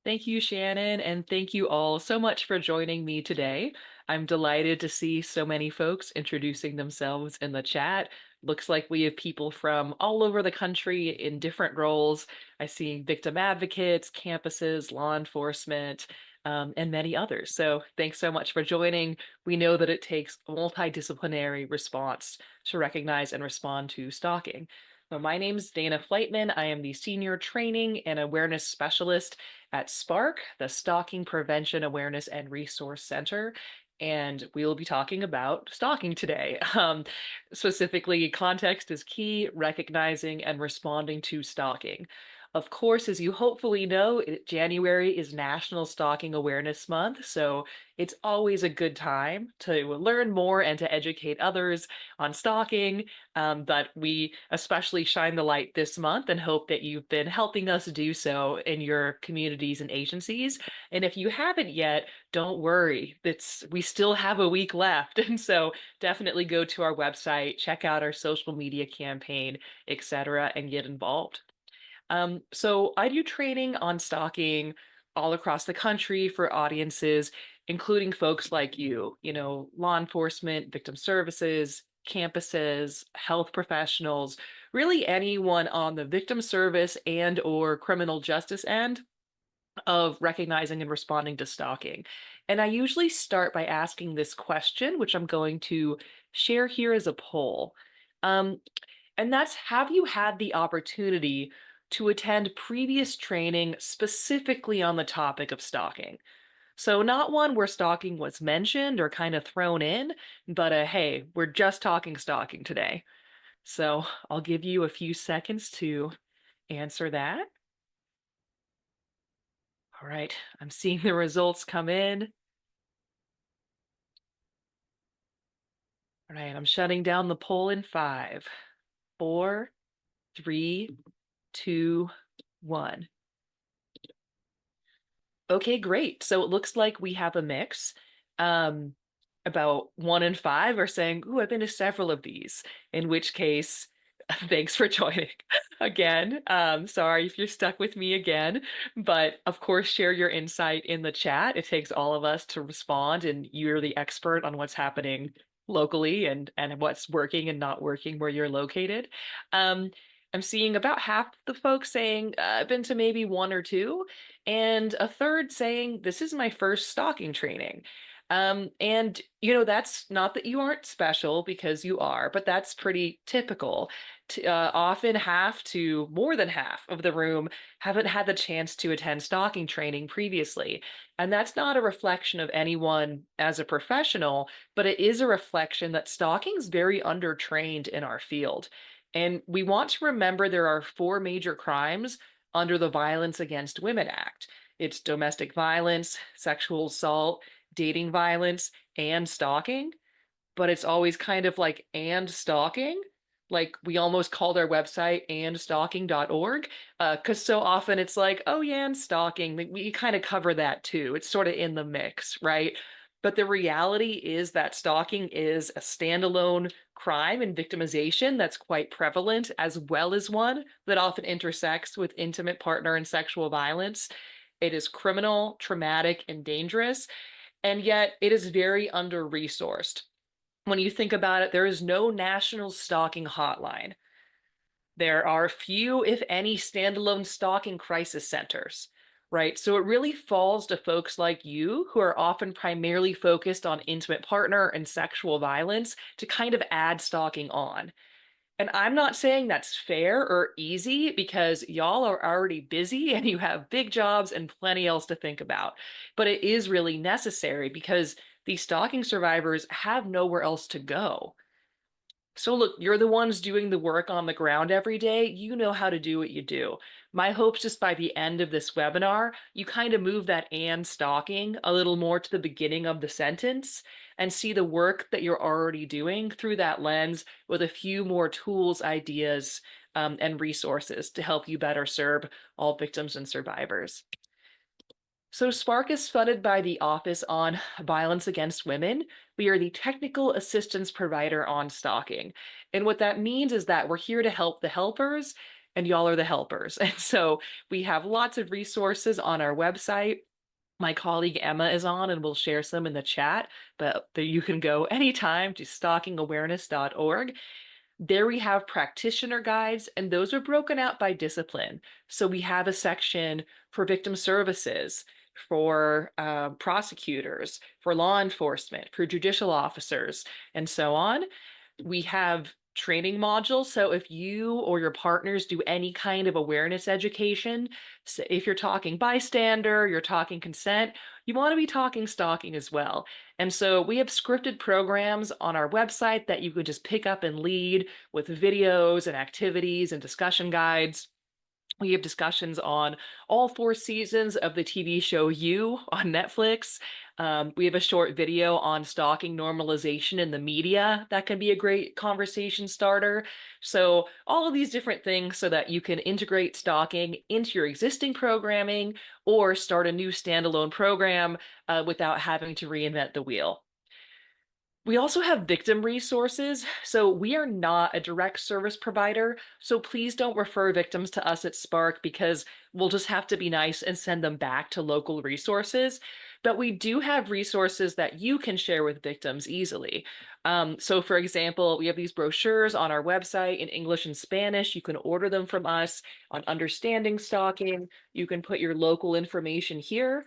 Thank you, Shannon, and thank you all so much for joining me today. I'm delighted to see so many folks introducing themselves in the chat. Looks like we have people from all over the country in different roles. I see victim advocates, campuses, law enforcement, and many others. So thanks so much for joining. We know that it takes a multidisciplinary response to recognize and respond to stalking. So my name is Dana Flightman. I am the Senior Training and Awareness Specialist at SPARC, the Stalking Prevention Awareness and Resource Center. And we will be talking about stalking today. Specifically, context is key, recognizing and responding to stalking. Of course, as you hopefully know, January is National Stalking Awareness Month, so it's always a good time to learn more and to educate others on stalking. But we especially shine the light this month and hope that you've been helping us do so in your communities and agencies. And if you haven't yet, don't worry. We still have a week left. And so definitely go to our website, check out our social media campaign, etc., and get involved. So I do training on stalking all across the country for audiences, including folks like law enforcement, victim services, campuses, health professionals, really anyone on the victim service and or criminal justice end of recognizing and responding to stalking. And I usually start by asking this question, which I'm going to share here as a poll. Um, and that's, have you had the opportunity to attend previous training specifically on the topic of stalking? So not one where stalking was mentioned or kind of thrown in, but hey, we're just talking stalking today. So I'll give you a few seconds to answer that. All right, I'm seeing the results come in. All right, I'm shutting down the poll in 5, 4, 3, 2, 1. Okay, great. So it looks like we have a mix. Um, about 1 in 5 are saying, "Ooh, I've been to several of these," in which case, thanks for joining again. Sorry if you're stuck with me again, but of course, share your insight in the chat. It takes all of us to respond, and you're the expert on what's happening locally and what's working and not working where you're located. Um, I'm seeing about half the folks saying, I've been to maybe 1 or 2, and a third saying, this is my first stalking training. And that's not that you aren't special, because you are, but that's pretty typical. Often half to more than half of the room haven't had the chance to attend stalking training previously. And that's not a reflection of anyone as a professional, but it is a reflection that stalking is very undertrained in our field. And we want to remember there are 4 major crimes under the Violence Against Women Act. It's domestic violence, sexual assault, dating violence, and stalking. But it's always kind of like, and stalking. Like, we almost called our website andstalking.org, because so often it's like, oh yeah, and stalking, we kind of cover that too. It's sort of in the mix, right? But the reality is that stalking is a standalone crime and victimization that's quite prevalent, as well as one that often intersects with intimate partner and sexual violence. It is criminal, traumatic, and dangerous, and yet it is very under-resourced. When you think about it, there is no national stalking hotline. There are few, if any, standalone stalking crisis centers, right? So it really falls to folks like you, who are often primarily focused on intimate partner and sexual violence, to kind of add stalking on. And I'm not saying that's fair or easy, because y'all are already busy and you have big jobs and plenty else to think about. But it is really necessary, because these stalking survivors have nowhere else to go. So look, you're the ones doing the work on the ground every day. You know how to do what you do. My hope's just by the end of this webinar, you kind of move that "and stalking" a little more to the beginning of the sentence and see the work that you're already doing through that lens, with a few more tools, ideas, and resources to help you better serve all victims and survivors. So SPARC is funded by the Office on Violence Against Women. We are the technical assistance provider on stalking. And what that means is that we're here to help the helpers and y'all are the helpers. And so we have lots of resources on our website. My colleague Emma is on and we'll share some in the chat, but you can go anytime to stalkingawareness.org. There we have practitioner guides, and those are broken out by discipline. So we have a section for victim services, for prosecutors, for law enforcement, for judicial officers, and so on. We have training modules. So if you or your partners do any kind of awareness education, so if you're talking bystander, you're talking consent, you want to be talking stalking as well. And so we have scripted programs on our website that you could just pick up and lead with videos and activities and discussion guides. We have discussions on all 4 seasons of the TV show You on Netflix. We have a short video on stalking normalization in the media that can be a great conversation starter. So all of these different things so that you can integrate stalking into your existing programming or start a new standalone program without having to reinvent the wheel. We also have victim resources. So we are not a direct service provider. So please don't refer victims to us at SPARC because we'll just have to be nice and send them back to local resources. But we do have resources that you can share with victims easily. So for example, we have these brochures on our website in English and Spanish. You can order them from us on understanding stalking. You can put your local information here.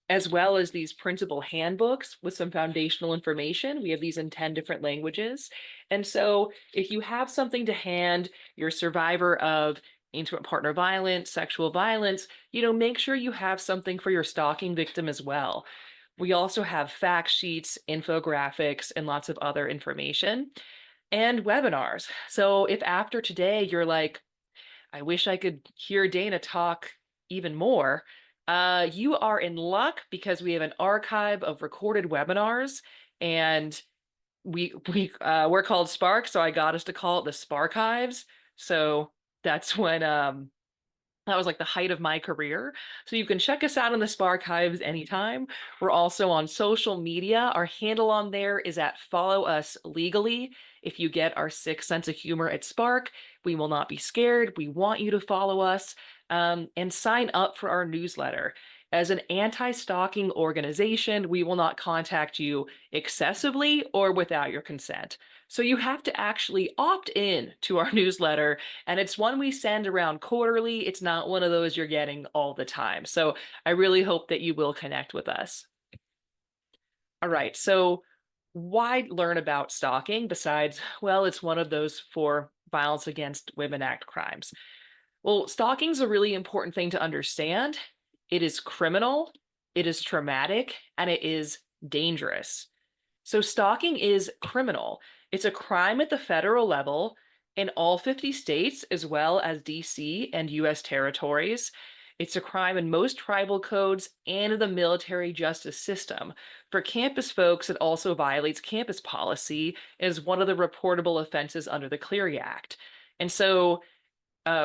As well as these printable handbooks with some foundational information. We have these in 10 different languages. And so if you have something to hand your survivor of intimate partner violence, sexual violence, make sure you have something for your stalking victim as well. We also have fact sheets, infographics, and lots of other information and webinars. So if after today you're like, I wish I could hear Dana talk even more. You are in luck because we have an archive of recorded webinars, and we're called SPARC, so I got us to call it the SPARchives. So that's when that was like the height of my career. So you can check us out on the SPARchives anytime. We're also on social media. Our handle on there is at Follow Us Legally. If you get our sick sense of humor at SPARC, we will not be scared. We want you to follow us and sign up for our newsletter. As an anti-stalking organization, we will not contact you excessively or without your consent. So you have to actually opt in to our newsletter, and it's one we send around quarterly. It's not one of those you're getting all the time. So I really hope that you will connect with us. All right, so why learn about stalking besides, well, it's one of those 4 Violence Against Women Act crimes? Well, stalking is a really important thing to understand. It is criminal, it is traumatic, and it is dangerous. So stalking is criminal. It's a crime at the federal level in all 50 states, as well as DC and US territories. It's a crime in most tribal codes and in the military justice system. For campus folks, it also violates campus policy as one of the reportable offenses under the Clery Act. And so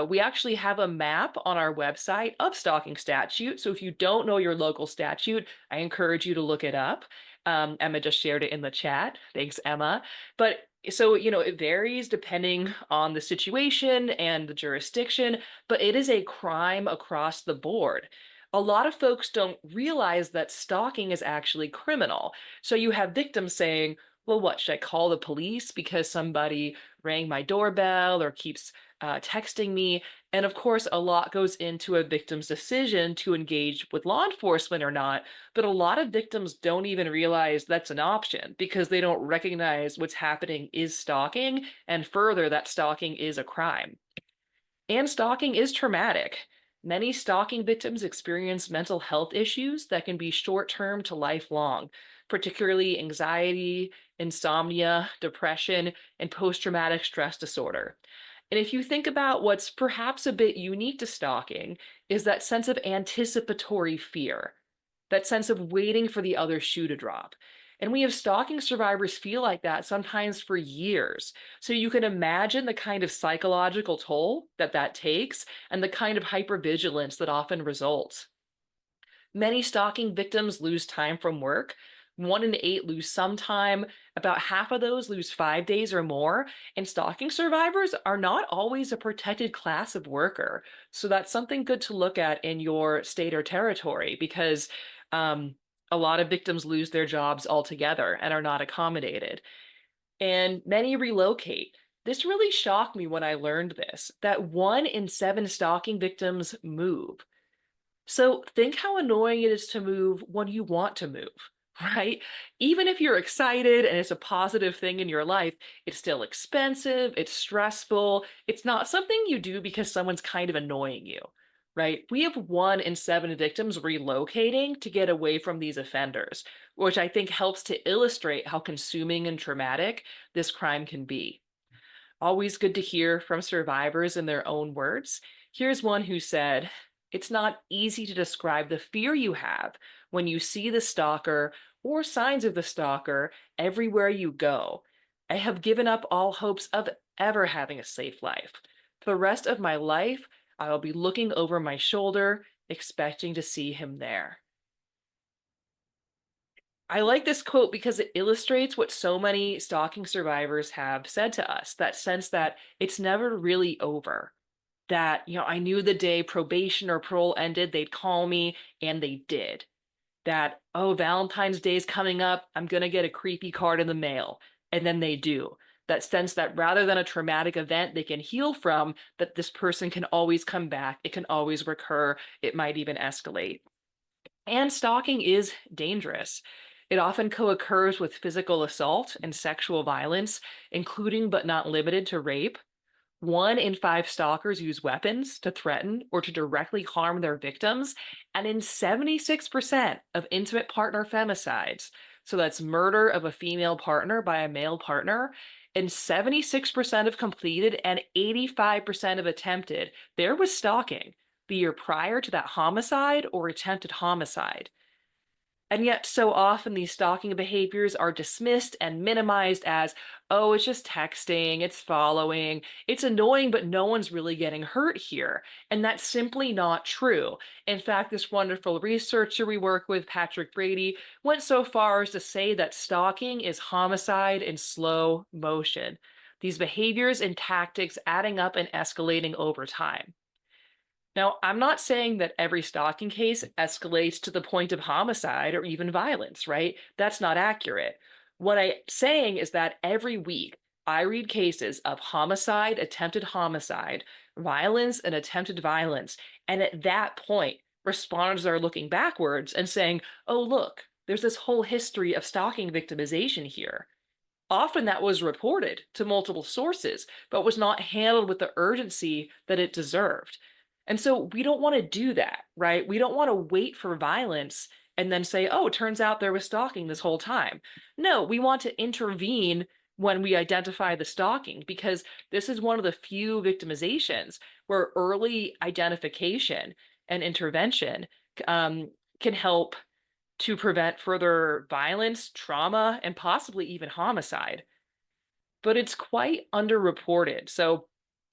we actually have a map on our website of stalking statute. So if you don't know your local statute, I encourage you to look it up. Emma just shared it in the chat. Thanks, Emma. But so, it varies depending on the situation and the jurisdiction, but it is a crime across the board. A lot of folks don't realize that stalking is actually criminal. So you have victims saying, well, what, should I call the police because somebody rang my doorbell or keeps texting me? And of course, a lot goes into a victim's decision to engage with law enforcement or not. But a lot of victims don't even realize that's an option because they don't recognize what's happening is stalking. And further, that stalking is a crime. And stalking is traumatic. Many stalking victims experience mental health issues that can be short-term to lifelong, particularly anxiety, insomnia, depression, and post-traumatic stress disorder. And if you think about what's perhaps a bit unique to stalking is that sense of anticipatory fear, that sense of waiting for the other shoe to drop. And we have stalking survivors feel like that sometimes for years. So you can imagine the kind of psychological toll that that takes and the kind of hypervigilance that often results. Many stalking victims lose time from work, 1 in 8 lose some time. About half of those lose 5 days or more. And stalking survivors are not always a protected class of worker. So that's something good to look at in your state or territory because um, a lot of victims lose their jobs altogether and are not accommodated. And many relocate. This really shocked me when I learned this, that 1 in 7 stalking victims move. So think how annoying it is to move when you want to move, right? Even if you're excited and it's a positive thing in your life, it's still expensive, it's stressful, it's not something you do because someone's kind of annoying you, right? We have 1 in 7 victims relocating to get away from these offenders, which I think helps to illustrate how consuming and traumatic this crime can be. Always good to hear from survivors in their own words. Here's one who said, "It's not easy to describe the fear you have when you see the stalker or signs of the stalker everywhere you go. I have given up all hopes of ever having a safe life. For the rest of my life, I will be looking over my shoulder, expecting to see him there." I like this quote because it illustrates what so many stalking survivors have said to us, that sense that it's never really over. That, I knew the day probation or parole ended, they'd call me, and they did. That, oh, Valentine's Day is coming up, I'm going to get a creepy card in the mail. And then they do. That sense that rather than a traumatic event they can heal from, that this person can always come back, it can always recur, it might even escalate. And stalking is dangerous. It often co-occurs with physical assault and sexual violence, including but not limited to rape. 1 in 5 stalkers use weapons to threaten or to directly harm their victims. And in 76% of intimate partner femicides, so that's murder of a female partner by a male partner, and 76% of completed and 85% of attempted, there was stalking the year prior to that homicide or attempted homicide. And yet, so often these stalking behaviors are dismissed and minimized as, oh, it's just texting, it's following, it's annoying, but no one's really getting hurt here. And that's simply not true. In fact, this wonderful researcher we work with, Patrick Brady, went so far as to say that stalking is homicide in slow motion. These behaviors and tactics adding up and escalating over time. Now, I'm not saying that every stalking case escalates to the point of homicide or even violence, right? That's not accurate. What I'm saying is that every week I read cases of homicide, attempted homicide, violence, and attempted violence. And at that point, responders are looking backwards and saying, oh, look, there's this whole history of stalking victimization here. Often that was reported to multiple sources, but was not handled with the urgency that it deserved. And so we don't want to do that, right? We don't want to wait for violence and then say, oh, it turns out there was stalking this whole time. No, we want to intervene when we identify the stalking because this is one of the few victimizations where early identification and intervention can help to prevent further violence, trauma, and possibly even homicide. But it's quite underreported. So,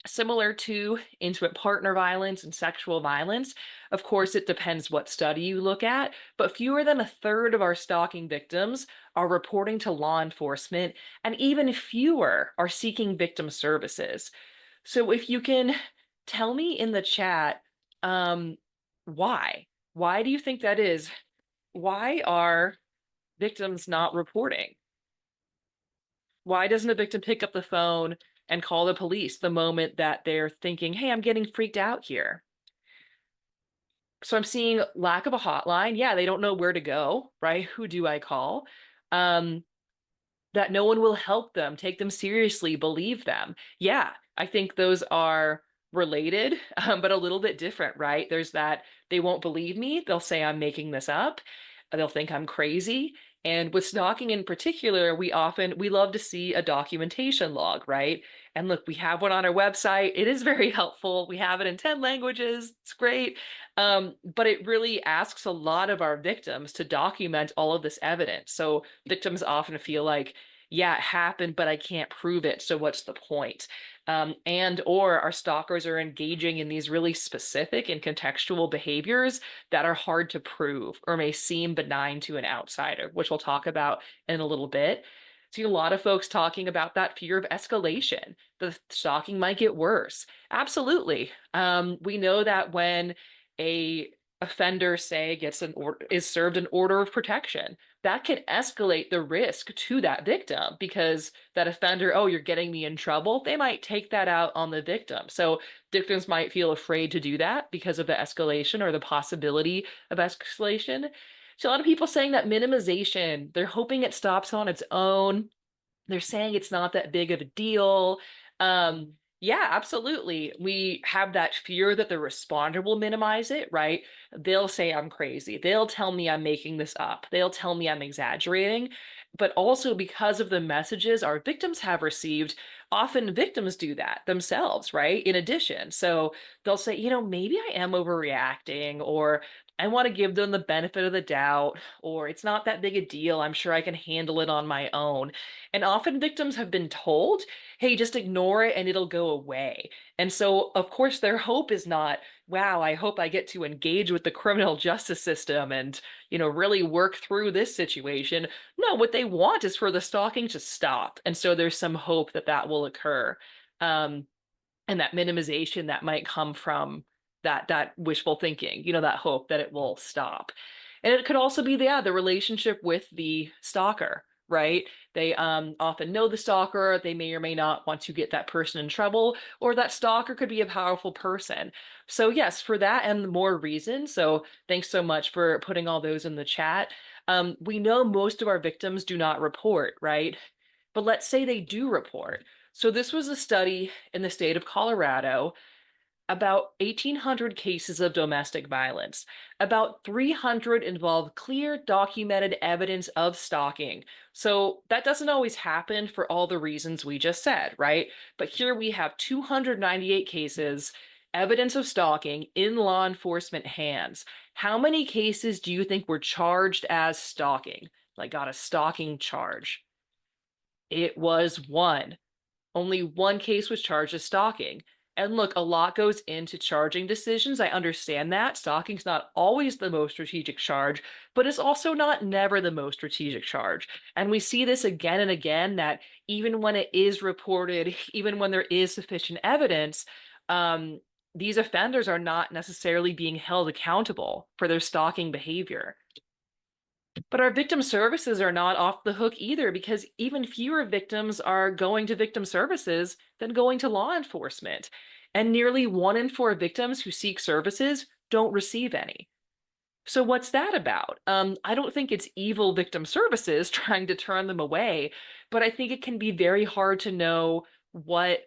similar to intimate partner violence and sexual violence, of course, it depends what study you look at, but fewer than a third of our stalking victims are reporting to law enforcement, and even fewer are seeking victim services. So, if you can tell me in the chat, um, why? Why do you think that is? Why are victims not reporting? Why doesn't a victim pick up the phone and call the police the moment that they're thinking, hey, I'm getting freaked out here? So I'm seeing lack of a hotline. Yeah, they don't know where to go, right? Who do I call? Um, that no one will help them, take them seriously, believe them. Yeah, I think those are related, but a little bit different, right? There's that they won't believe me. They'll say I'm making this up. They'll think I'm crazy. And with stalking in particular, we love to see a documentation log, right? And look, we have one on our website. It is very helpful. We have it in 10 languages. It's great. But it really asks a lot of our victims to document all of this evidence. So victims often feel like yeah, it happened, but I can't prove it. So what's the point? And or our stalkers are engaging in these really specific and contextual behaviors that are hard to prove or may seem benign to an outsider, which we'll talk about in a little bit. See a lot of folks talking about that fear of escalation. The stalking might get worse. Absolutely. We know that when a offender, say, gets an order, is served an order of protection, that can escalate the risk to that victim because that offender, oh, you're getting me in trouble, they might take that out on the victim. So victims might feel afraid to do that because of the escalation or the possibility of escalation. So a lot of people saying that minimization, they're hoping it stops on its own. They're saying it's not that big of a deal. Yeah, absolutely. We have that fear that the responder will minimize it, right? They'll say I'm crazy. They'll tell me I'm making this up. They'll tell me I'm exaggerating. But also because of the messages our victims have received, often victims do that themselves, right? In addition. So they'll say, maybe I am overreacting, or I want to give them the benefit of the doubt, or it's not that big a deal. I'm sure I can handle it on my own. And often victims have been told, hey, just ignore it and it'll go away. And so, of course, their hope is not, wow, I hope I get to engage with the criminal justice system and, really work through this situation. No, what they want is for the stalking to stop. And so there's some hope that that will occur. Um, and that minimization that might come from that wishful thinking, that hope that it will stop. And it could also be the relationship with the stalker, right? They often know the stalker, they may or may not want to get that person in trouble, or that stalker could be a powerful person. So yes, for that and more reasons. So thanks so much for putting all those in the chat. We know most of our victims do not report, right? But let's say they do report. So this was a study in the state of Colorado, about 1,800 cases of domestic violence. About 300 involve clear documented evidence of stalking. So that doesn't always happen for all the reasons we just said, right? But here we have 298 cases, evidence of stalking in law enforcement hands. How many cases do you think were charged as stalking? Like got a stalking charge? It was one. Only one case was charged as stalking. And look, a lot goes into charging decisions. I understand that. Stalking's not always the most strategic charge, but it's also not never the most strategic charge. And we see this again and again that even when it is reported, even when there is sufficient evidence, um, these offenders are not necessarily being held accountable for their stalking behavior. But our victim services are not off the hook either, because even fewer victims are going to victim services than going to law enforcement. And nearly 1 in 4 victims who seek services don't receive any. So what's that about? I don't think it's evil victim services trying to turn them away, but I think it can be very hard to know what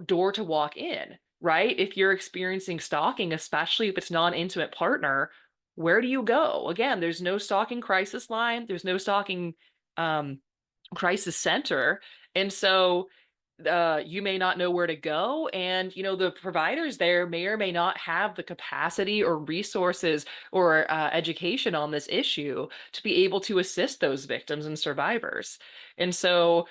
door to walk in, right? If you're experiencing stalking, especially if it's non-intimate partner, where do you go? Again, there's no stalking crisis line, there's no stalking um, crisis center, and so you may not know where to go, and the providers there may or may not have the capacity or resources or education on this issue to be able to assist those victims and survivors. And so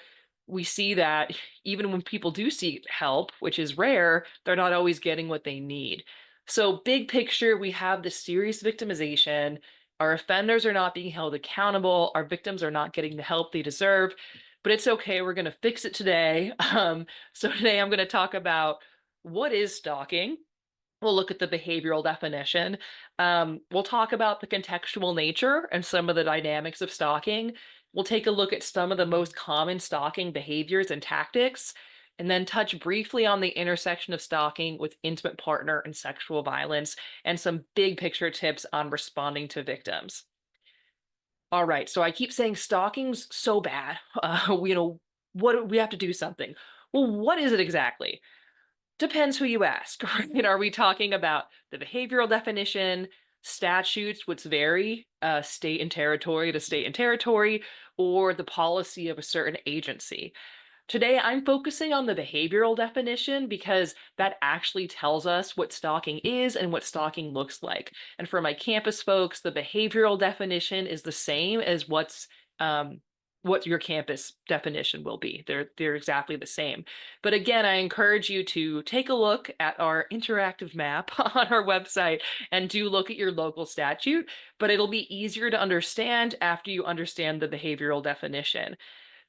we see that even when people do seek help, which is rare, they're not always getting what they need. So big picture, we have this serious victimization. Our offenders are not being held accountable. Our victims are not getting the help they deserve, but it's okay. We're going to fix it today. So today I'm going to talk about what is stalking. We'll look at the behavioral definition. We'll talk about the contextual nature and some of the dynamics of stalking. We'll take a look at some of the most common stalking behaviors and tactics, and then touch briefly on the intersection of stalking with intimate partner and sexual violence, and some big picture tips on responding to victims. All right, so I keep saying stalking's so bad. What we have to do something. Well, what is it exactly? Depends who you ask, right? Are we talking about the behavioral definition, statutes, which vary state and territory to state and territory, or the policy of a certain agency? Today, I'm focusing on the behavioral definition because that actually tells us what stalking is and what stalking looks like. And for my campus folks, the behavioral definition is the same as what's what your campus definition will be. They're exactly the same. But again, I encourage you to take a look at our interactive map on our website and do look at your local statute, but it'll be easier to understand after you understand the behavioral definition.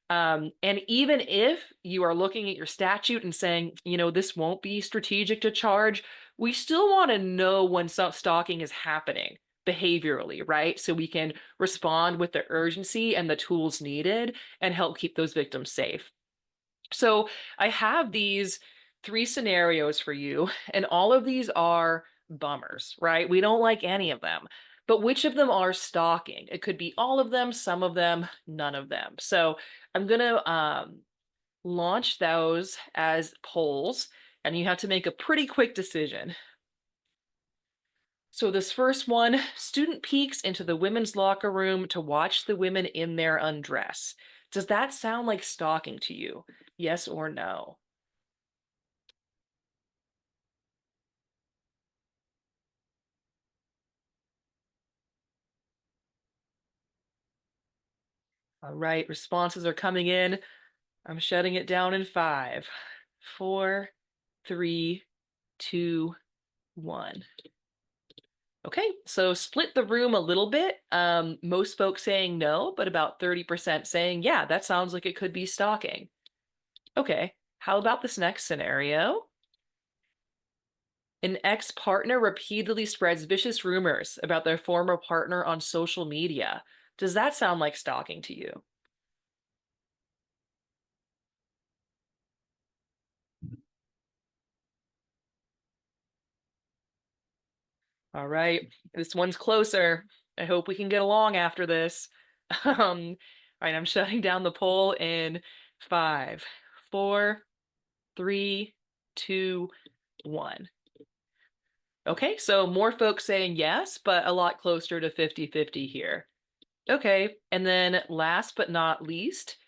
And even if you are looking at your statute and saying, this won't be strategic to charge, we still want to know when stalking is happening behaviorally, right? So we can respond with the urgency and the tools needed and help keep those victims safe. So I have these 3 scenarios for you, and all of these are bummers, right? We don't like any of them. But which of them are stalking? It could be all of them, some of them, none of them. So I'm going to launch those as polls, and you have to make a pretty quick decision. So this first one, student peeks into the women's locker room to watch the women in their undress. Does that sound like stalking to you? Yes or no? All right, responses are coming in. I'm shutting it down in 5, 4, 3, 2, 1. Okay, so split the room a little bit. Most folks saying no, but about 30% saying, yeah, that sounds like it could be stalking. Okay, how about this next scenario? An ex-partner repeatedly spreads vicious rumors about their former partner on social media. Does that sound like stalking to you? All right, this one's closer. I hope we can get along after this. All right, I'm shutting down the poll in 5, 4, 3, 2, 1. Okay, so more folks saying yes, but a lot closer to 50-50 here. Okay, and then last but not least,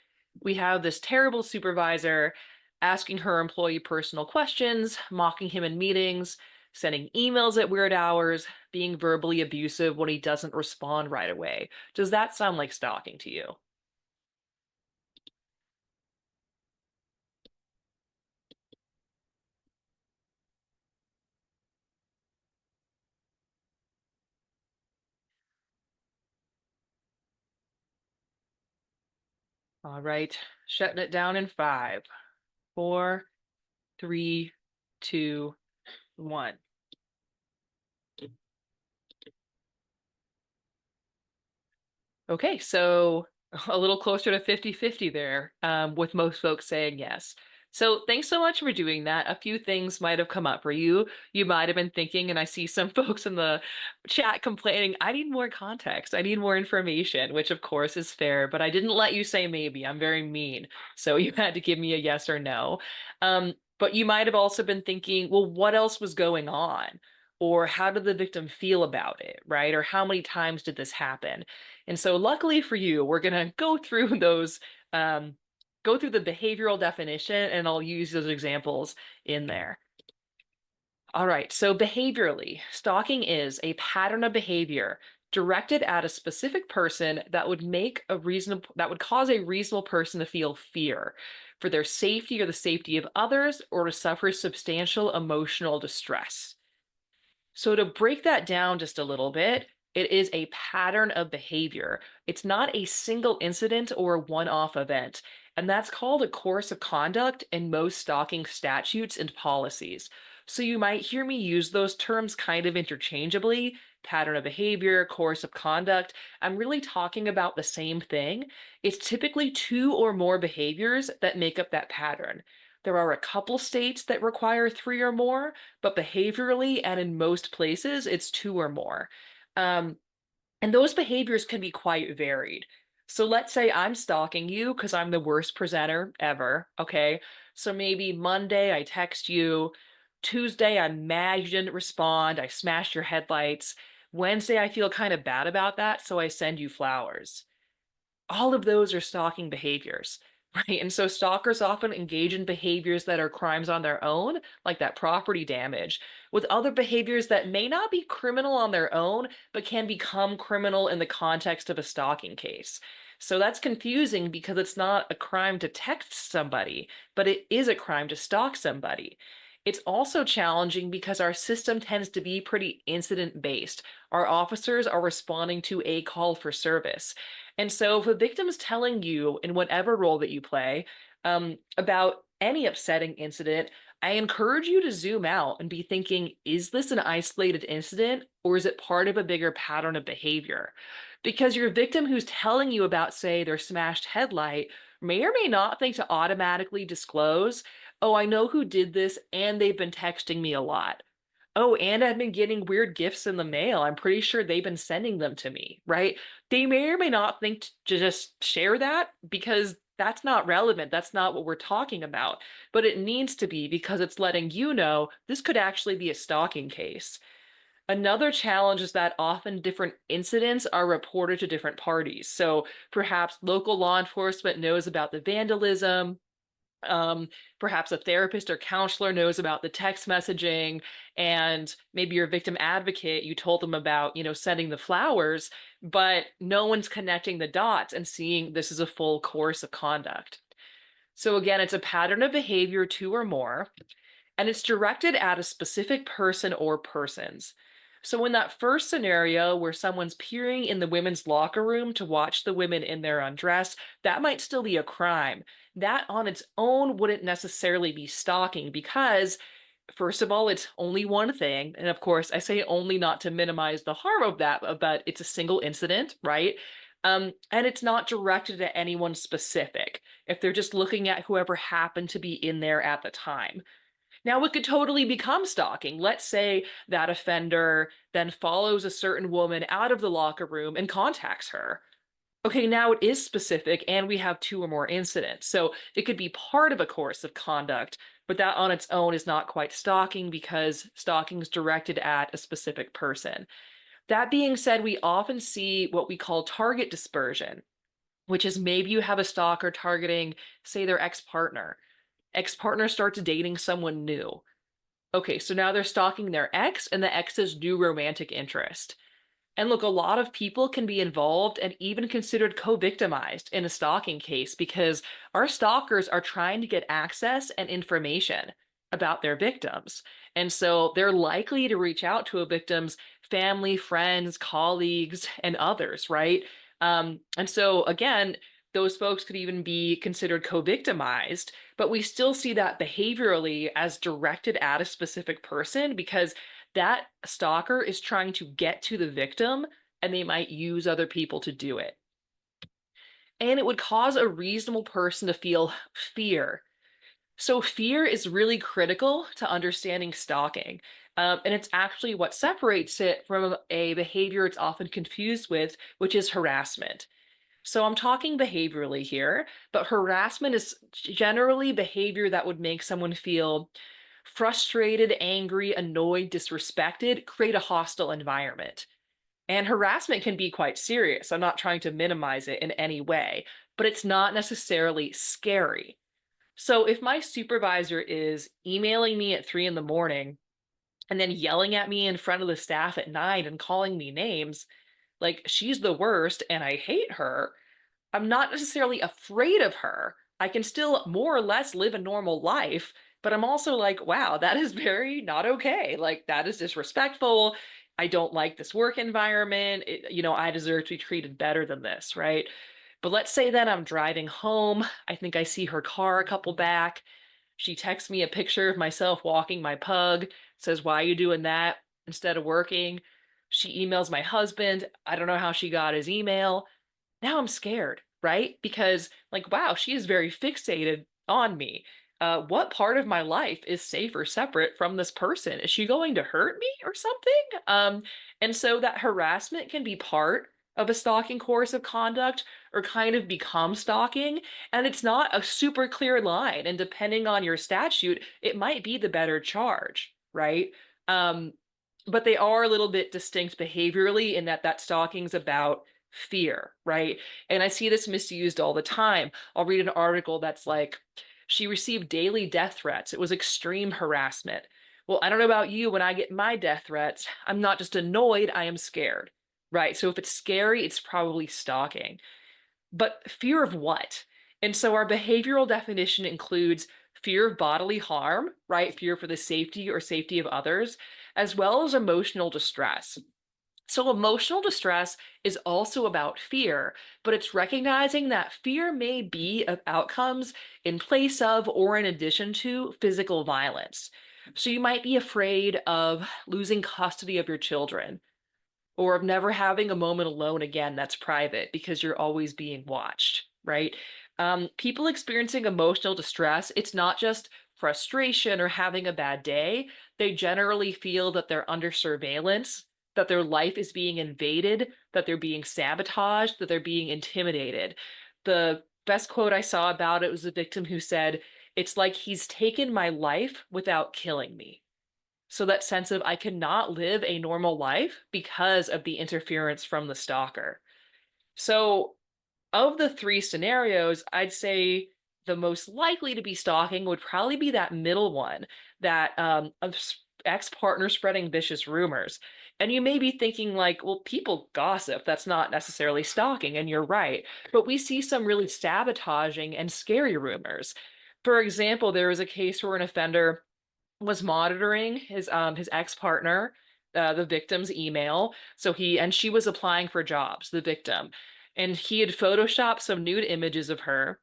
we have this terrible supervisor asking her employee personal questions, mocking him in meetings, sending emails at weird hours, being verbally abusive when he doesn't respond right away. Does that sound like stalking to you? All right, shutting it down in 5, 4, 3, 2, 1. Okay, so a little closer to 50-50 there, with most folks saying yes. So thanks so much for doing that. A few things might have come up for you. You might have been thinking, and I see some folks in the chat complaining, I need more context. I need more information, which of course is fair, but I didn't let you say maybe. I'm very mean. So you had to give me a yes or no. But you might have also been thinking, well, what else was going on? Or how did the victim feel about it, right? Or how many times did this happen? And so luckily for you, we're going to go through those, go through the behavioral definition, and I'll use those examples in there. All right, so behaviorally, stalking is a pattern of behavior directed at a specific person that would cause a reasonable person to feel fear for their safety or the safety of others, or to suffer substantial emotional distress. So to break that down just a little bit, it is a pattern of behavior. It's not a single incident or a one-off event. And that's called a course of conduct in most stalking statutes and policies. So you might hear me use those terms kind of interchangeably, pattern of behavior, course of conduct. I'm really talking about the same thing. It's typically 2 or more behaviors that make up that pattern. There are a couple states that require 3 or more, but behaviorally and in most places, it's 2 or more. Um, and those behaviors can be quite varied. So let's say I'm stalking you because I'm the worst presenter ever. Okay. So maybe Monday I text you. Tuesday I'm mad you didn't respond. I smashed your headlights. Wednesday I feel kind of bad about that. So I send you flowers. All of those are stalking behaviors, right? And so stalkers often engage in behaviors that are crimes on their own, like that property damage, with other behaviors that may not be criminal on their own, but can become criminal in the context of a stalking case. So that's confusing because it's not a crime to text somebody, but it is a crime to stalk somebody. It's also challenging because our system tends to be pretty incident based. Our officers are responding to a call for service. And so if a victim is telling you in whatever role that you play about any upsetting incident, I encourage you to zoom out and be thinking, is this an isolated incident or is it part of a bigger pattern of behavior? Because your victim who's telling you about, say, their smashed headlight may or may not think to automatically disclose, oh, I know who did this and they've been texting me a lot. Oh, and I've been getting weird gifts in the mail. I'm pretty sure they've been sending them to me, right? They may or may not think to just share that because that's not relevant. That's not what we're talking about. But it needs to be because it's letting you know this could actually be a stalking case. Another challenge is that often different incidents are reported to different parties. So perhaps local law enforcement knows about the vandalism, um, perhaps a therapist or counselor knows about the text messaging, and maybe your victim advocate, you told them about, sending the flowers, but no one's connecting the dots and seeing this is a full course of conduct. So again, it's a pattern of behavior, two or more, and it's directed at a specific person or persons. So, in that first scenario where someone's peering in the women's locker room to watch the women in their undress, that might still be a crime. That on its own wouldn't necessarily be stalking because, first of all, it's only one thing. And of course, I say only not to minimize the harm of that, but it's a single incident, right? And it's not directed at anyone specific if they're just looking at whoever happened to be in there at the time. Now, it could totally become stalking. Let's say that offender then follows a certain woman out of the locker room and contacts her. Okay, now it is specific and we have two or more incidents. So it could be part of a course of conduct, but that on its own is not quite stalking because stalking is directed at a specific person. That being said, we often see what we call target dispersion, which is maybe you have a stalker targeting, say, their ex-partner. Ex-partner starts dating someone new. Okay, so now they're stalking their ex and the ex's new romantic interest. And look, a lot of people can be involved and even considered co-victimized in a stalking case because our stalkers are trying to get access and information about their victims. And so they're likely to reach out to a victim's family, friends, colleagues, and others, right? And so again, those folks could even be considered co-victimized, but we still see that behaviorally as directed at a specific person because that stalker is trying to get to the victim and they might use other people to do it. And it would cause a reasonable person to feel fear. So, fear is really critical to understanding stalking. And it's actually what separates it from a behavior it's often confused with, which is harassment. So, I'm talking behaviorally here, but harassment is generally behavior that would make someone feel frustrated, angry, annoyed, disrespected, create a hostile environment. And harassment can be quite serious. I'm not trying to minimize it in any way, but it's not necessarily scary. So if my supervisor is emailing me at 3 in the morning and then yelling at me in front of the staff at 9 and calling me names, like she's the worst and I hate her, I'm not necessarily afraid of her. I can still more or less live a normal life, but I'm also like, wow, that is very not okay. Like, that is disrespectful. I don't like this work environment. I deserve to be treated better than this, right? But let's say that I'm driving home. I think I see her car a couple back. She texts me a picture of myself walking my pug, says, why are you doing that instead of working? She emails my husband. I don't know how she got his email. Now I'm scared, right? Because, like, wow, she is very fixated on me. What part of my life is safe or separate from this person? Is she going to hurt me or something? And so that harassment can be part of a stalking course of conduct or kind of become stalking. And it's not a super clear line. And depending on your statute, it might be the better charge, right? Um, but they are a little bit distinct behaviorally in that stalking's about fear, right? And I see this misused all the time. I'll read an article that's like, she received daily death threats. It was extreme harassment. Well, I don't know about you. When I get my death threats, I'm not just annoyed, I am scared, right? So if it's scary, it's probably stalking. But fear of what? And so our behavioral definition includes fear of bodily harm, right? Fear for the safety or safety of others, as well as emotional distress. So, emotional distress is also about fear, but it's recognizing that fear may be of outcomes in place of or in addition to physical violence. So, you might be afraid of losing custody of your children or of never having a moment alone again that's private because you're always being watched, right? People experiencing emotional distress, it's not just frustration or having a bad day. They generally feel that they're under surveillance, that their life is being invaded, that they're being sabotaged, that they're being intimidated. The best quote I saw about it was a victim who said, "It's like he's taken my life without killing me." So that sense of I cannot live a normal life because of the interference from the stalker. So of the three scenarios, I'd say the most likely to be stalking would probably be that middle one, that ex-partner spreading vicious rumors. And you may be thinking like, well, people gossip. That's not necessarily stalking, and you're right. But we see some really sabotaging and scary rumors. For example, there was a case where an offender was monitoring his ex-partner, the victim's email. So he and she was applying for jobs, the victim. And he had photoshopped some nude images of her.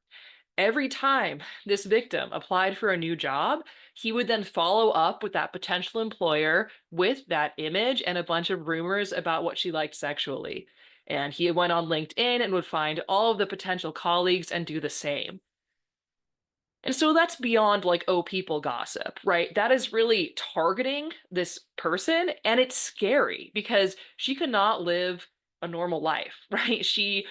Every time this victim applied for a new job, he would then follow up with that potential employer with that image and a bunch of rumors about what she liked sexually. And he went on LinkedIn and would find all of the potential colleagues and do the same. And so that's beyond like, oh, people gossip, right? That is really targeting this person. And it's scary because she cannot live a normal life, right? She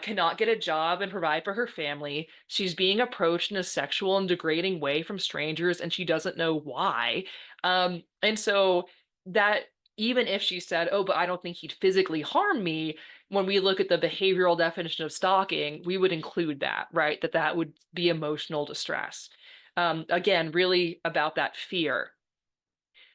cannot get a job and provide for her family. She's being approached in a sexual and degrading way from strangers, and she doesn't know why. And so that even if she said, oh, but I don't think he'd physically harm me, when we look at the behavioral definition of stalking, we would include that, right? That would be emotional distress. Again, really about that fear.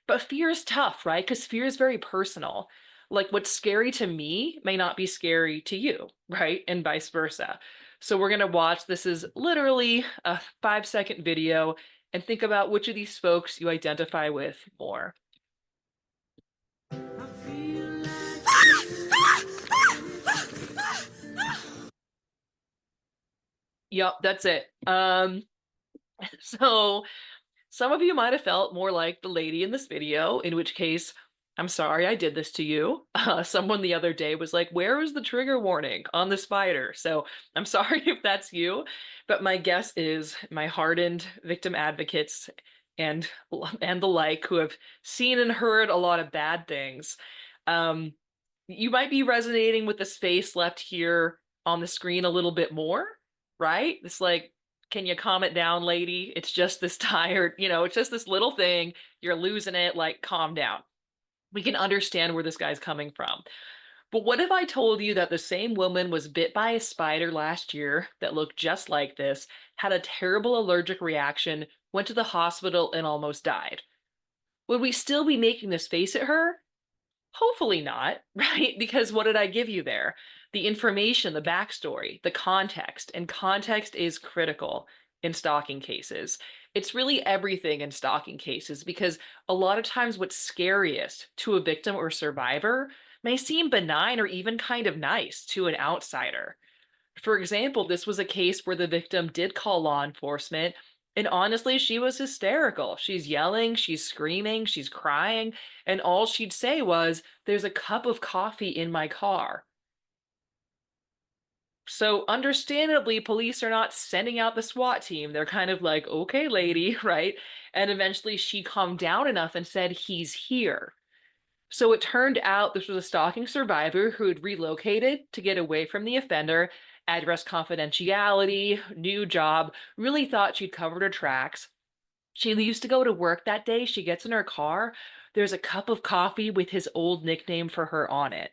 But fear is tough, right? Because fear is very personal. Like what's scary to me may not be scary to you, right? And vice versa. So we're going to watch. This is literally a 5-second video and think about which of these folks you identify with more. Yep, that's it. So some of you might have felt more like the lady in this video, in which case, I'm sorry I did this to you. Someone the other day was like, where was the trigger warning on the spider? So I'm sorry if that's you, but my guess is my hardened victim advocates and and the like who have seen and heard a lot of bad things. Um, you might be resonating with the space left here on the screen a little bit more, right? It's like, can you calm it down, lady? It's just this tired, it's just this little thing. You're losing it. Like, calm down. We can understand where this guy's coming from. But what if I told you that the same woman was bit by a spider last year that looked just like this, had a terrible allergic reaction, went to the hospital, and almost died? Would we still be making this face at her? Hopefully not, right? Because what did I give you there? The information, the backstory, the context, and context is critical in stalking cases. It's really everything in stalking cases because a lot of times what's scariest to a victim or survivor may seem benign or even kind of nice to an outsider. For example, this was a case where the victim did call law enforcement, and honestly, she was hysterical. She's yelling, she's screaming, she's crying, and all she'd say was, "There's a cup of coffee in my car." So, understandably, police are not sending out the SWAT team. They're kind of like, okay, lady, right? And eventually she calmed down enough and said, he's here. So it turned out this was a stalking survivor who had relocated to get away from the offender, address confidentiality, new job, really thought she'd covered her tracks. She leaves to go to work that day. She gets in her car. There's a cup of coffee with his old nickname for her on it.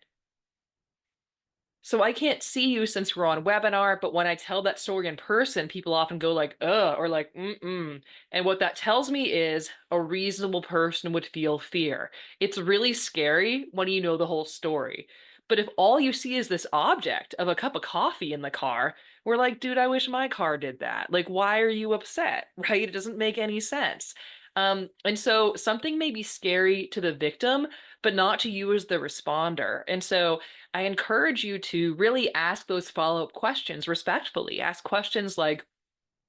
So I can't see you since we're on webinar, but when I tell that story in person, people often go like, ugh, or like, mm-mm. And what that tells me is a reasonable person would feel fear. It's really scary when you know the whole story. But if all you see is this object of a cup of coffee in the car, we're like, dude, I wish my car did that. Like, why are you upset? Right? It doesn't make any sense. And so something may be scary to the victim, but not to you as the responder. And so I encourage you to really ask those follow-up questions respectfully. Ask questions like,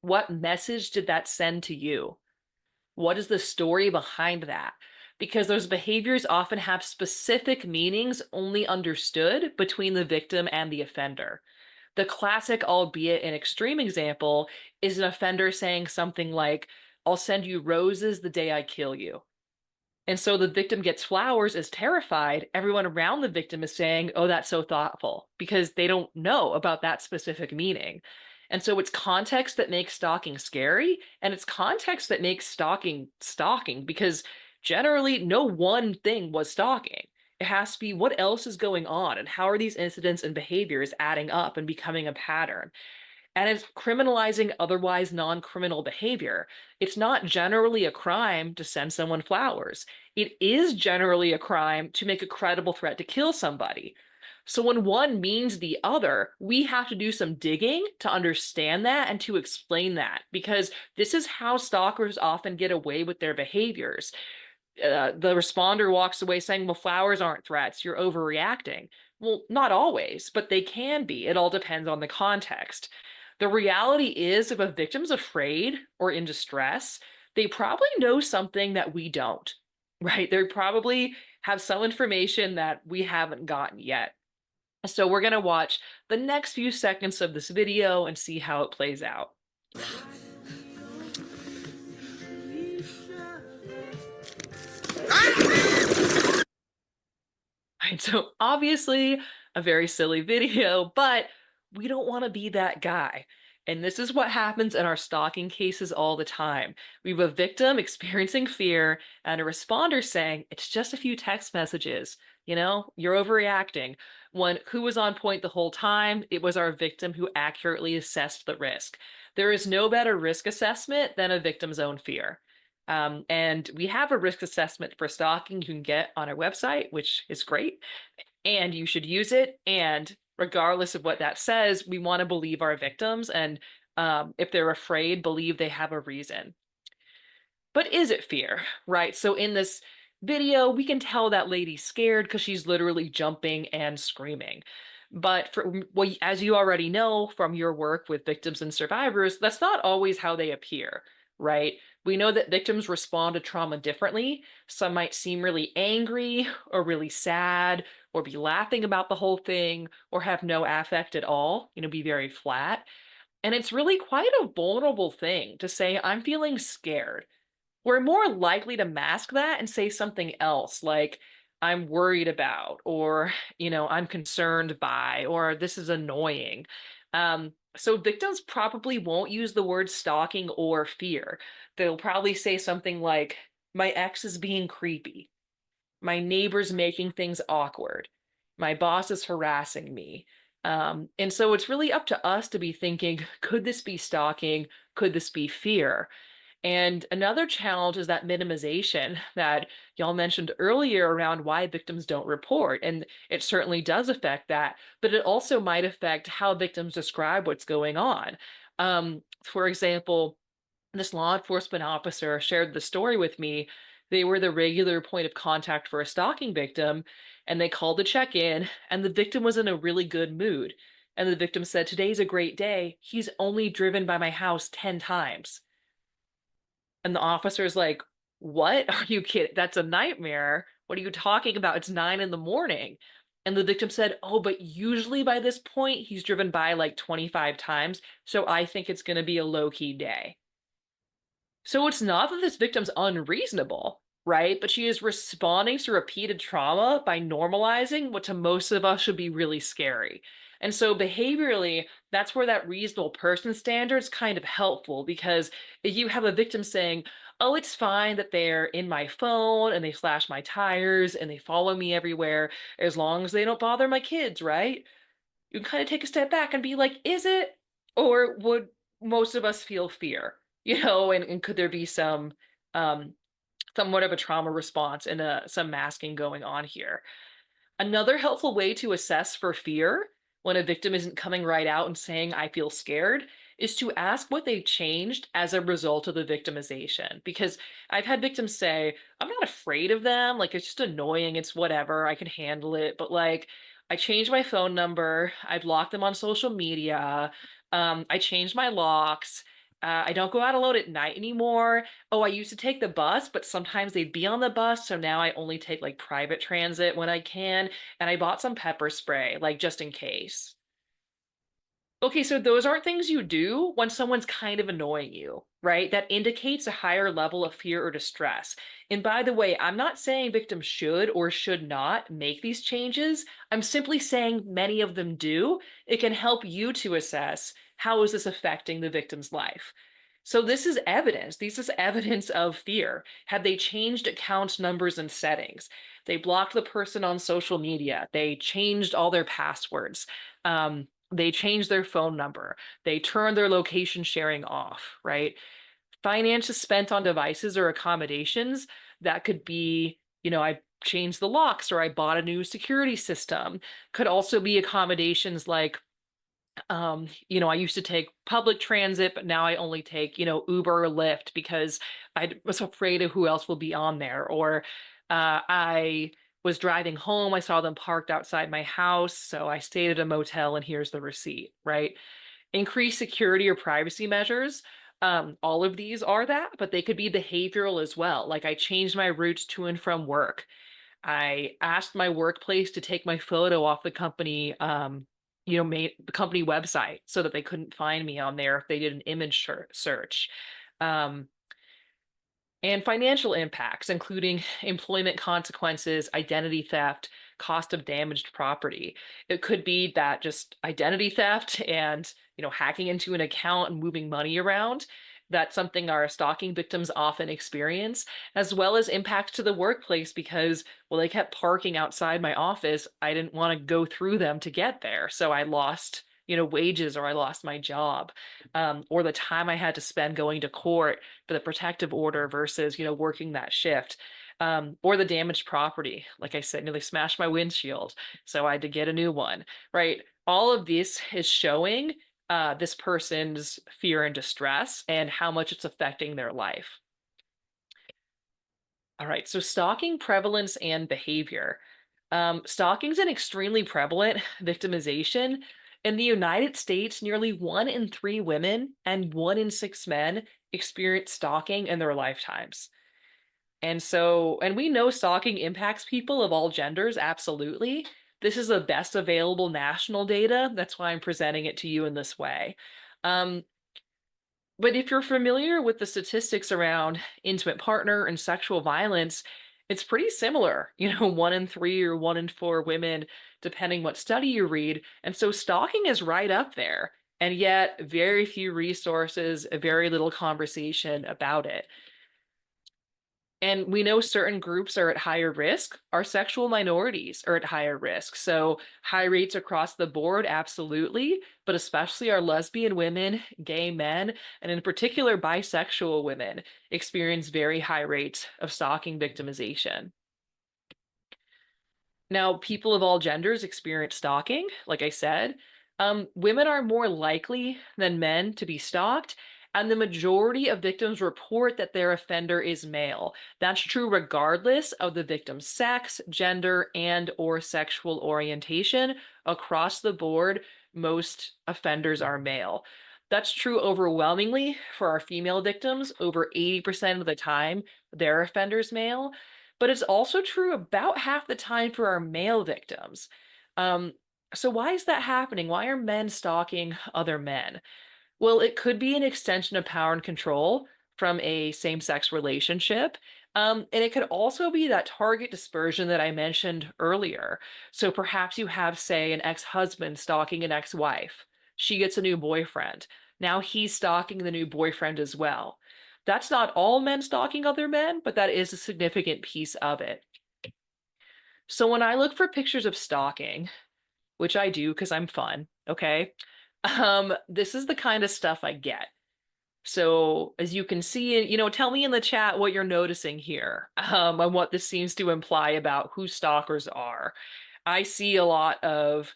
what message did that send to you? What is the story behind that? Because those behaviors often have specific meanings only understood between the victim and the offender. The classic, albeit an extreme example, is an offender saying something like, I'll send you roses the day I kill you. And so the victim gets flowers, is terrified. Everyone around the victim is saying, oh, that's so thoughtful, because they don't know about that specific meaning. And so it's context that makes stalking scary, and it's context that makes stalking stalking, because generally no one thing was stalking. It has to be what else is going on, and how are these incidents and behaviors adding up and becoming a pattern. And it's criminalizing otherwise non-criminal behavior. It's not generally a crime to send someone flowers. It is generally a crime to make a credible threat to kill somebody. So when one means the other, we have to do some digging to understand that and to explain that, because this is how stalkers often get away with their behaviors. The responder walks away saying, well, flowers aren't threats, you're overreacting. Well, not always, but they can be. It all depends on the context. The reality is, if a victim's afraid or in distress, they probably know something that we don't, right? They probably have some information that we haven't gotten yet. So we're going to watch the next few seconds of this video and see how it plays out. Right, so obviously a very silly video, but we don't want to be that guy. And this is what happens in our stalking cases all the time. We have a victim experiencing fear and a responder saying, it's just a few text messages, you're overreacting. One who was on point the whole time, it was our victim who accurately assessed the risk. There is no better risk assessment than a victim's own fear. And we have a risk assessment for stalking you can get on our website, which is great. And you should use it. And regardless of what that says, we want to believe our victims. And if they're afraid, believe they have a reason. But is it fear, right? So in this video, we can tell that lady's scared because she's literally jumping and screaming. But well, as you already know from your work with victims and survivors, that's not always how they appear, right? We know that victims respond to trauma differently. Some might seem really angry or really sad or be laughing about the whole thing or have no affect at all, be very flat. And it's really quite a vulnerable thing to say, I'm feeling scared. We're more likely to mask that and say something else like, I'm worried about, or, I'm concerned by, or this is annoying. So victims probably won't use the word stalking or fear. They'll probably say something like, my ex is being creepy. My neighbor's making things awkward. My boss is harassing me. And so it's really up to us to be thinking, could this be stalking? Could this be fear? And another challenge is that minimization that y'all mentioned earlier around why victims don't report. And it certainly does affect that, but it also might affect how victims describe what's going on. For example, this law enforcement officer shared the story with me. They were the regular point of contact for a stalking victim, and they called to check in, and the victim was in a really good mood. And the victim said, today's a great day. He's only driven by my house 10 times. And the officer's like, what? Are you kidding? That's a nightmare. What are you talking about? It's 9 in the morning. And the victim said, oh, but usually by this point, he's driven by like 25 times. So I think it's going to be a low key day. So it's not that this victim's unreasonable, right? But she is responding to repeated trauma by normalizing what to most of us should be really scary. And so behaviorally, that's where that reasonable person standard is kind of helpful, because if you have a victim saying, oh, it's fine that they're in my phone and they slash my tires and they follow me everywhere as long as they don't bother my kids, right? You can kind of take a step back and be like, is it? Or would most of us feel fear? And could there be some um somewhat of a trauma response and some masking going on here? Another helpful way to assess for fear when a victim isn't coming right out and saying, I feel scared, is to ask what they've changed as a result of the victimization. Because I've had victims say, I'm not afraid of them. Like, it's just annoying. It's whatever. I can handle it. But, like, I changed my phone number. I blocked them on social media. I changed my locks. I don't go out alone at night anymore. Oh, I used to take the bus, but sometimes they'd be on the bus, so now I only take, like, private transit when I can, and I bought some pepper spray, like, just in case. Okay, so those aren't things you do when someone's kind of annoying you, right? That indicates a higher level of fear or distress. And by the way, I'm not saying victims should or should not make these changes. I'm simply saying many of them do. It can help you to assess, how is this affecting the victim's life? So this is evidence. This is evidence of fear. Have they changed account numbers and settings? They blocked the person on social media. They changed all their passwords. They change their phone number. They turn their location sharing off, right? Finances spent on devices or accommodations, that could be, I changed the locks or I bought a new security system. Could also be accommodations like, I used to take public transit, but now I only take, Uber or Lyft because I was afraid of who else will be on there. Or I was driving home, I saw them parked outside my house, so I stayed at a motel and here's the receipt, right? Increased security or privacy measures. All of these are that, but they could be behavioral as well. Like, I changed my routes to and from work. I asked my workplace to take my photo off the company, the company website so that they couldn't find me on there if they did an image search. Um, and financial impacts, including employment consequences, identity theft, cost of damaged property. It could be that just identity theft and, hacking into an account and moving money around. That's something our stalking victims often experience, as well as impacts to the workplace because, well, they kept parking outside my office. I didn't want to go through them to get there. So I lost, wages, or I lost my job, or the time I had to spend going to court for the protective order versus, working that shift. Or the damaged property. Like I said, they smashed my windshield, so I had to get a new one, right? All of this is showing this person's fear and distress and how much it's affecting their life. All right, so stalking prevalence and behavior. Stalking is an extremely prevalent victimization. In the United States, nearly 1 in 3 women and 1 in 6 men experience stalking in their lifetimes. And we know stalking impacts people of all genders, absolutely. This is the best available national data. That's why I'm presenting it to you in this way. Um, but if you're familiar with the statistics around intimate partner and sexual violence, it's pretty similar, 1 in 3 or 1 in 4 women, depending what study you read. And so stalking is right up there. And yet, very few resources, very little conversation about it. And we know certain groups are at higher risk. Our sexual minorities are at higher risk. So high rates across the board, absolutely, but especially our lesbian women, gay men, and in particular bisexual women experience very high rates of stalking victimization. Now, people of all genders experience stalking, like I said. Women are more likely than men to be stalked, and the majority of victims report that their offender is male. That's true regardless of the victim's sex, gender, and or sexual orientation. Across the board, most offenders are male. That's true overwhelmingly for our female victims. Over 80% of the time, their offender's male. But it's also true about half the time for our male victims. Um, so why is that happening? Why are men stalking other men? Well, it could be an extension of power and control from a same-sex relationship. And it could also be that target dispersion that I mentioned earlier. So perhaps you have, say, an ex-husband stalking an ex-wife. She gets a new boyfriend. Now he's stalking the new boyfriend as well. That's not all men stalking other men, but that is a significant piece of it. So when I look for pictures of stalking, which I do because I'm fun, okay? This is the kind of stuff I get. So as you can see, tell me in the chat what you're noticing here, and what this seems to imply about who stalkers are. I see a lot of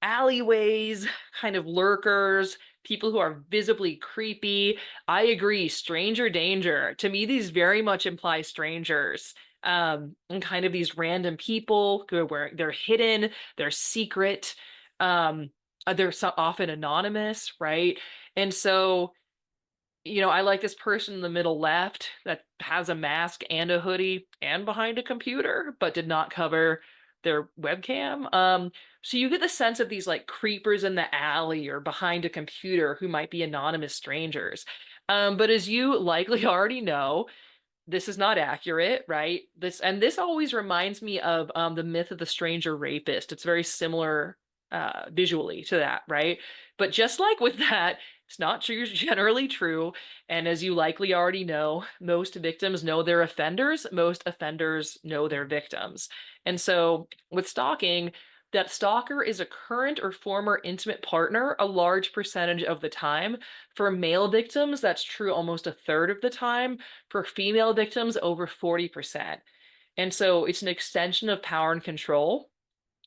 alleyways, kind of lurkers, people who are visibly creepy. I agree, stranger danger. To me, these very much imply strangers. And kind of these random people who are where they're hidden, they're secret, um, they're so often anonymous, right? And so I like this person in the middle left that has a mask and a hoodie and behind a computer, but did not cover their webcam. So you get the sense of these like creepers in the alley or behind a computer who might be anonymous strangers. But as you likely already know, this is not accurate, right? This always reminds me of the myth of the stranger rapist. It's very similar visually to that, right? But just like with that, it's not true, generally true. And as you likely already know, most victims know their offenders, most offenders know their victims. And so with stalking, that stalker is a current or former intimate partner a large percentage of the time. For male victims, that's true almost a third of the time. For female victims, over 40%. And so it's an extension of power and control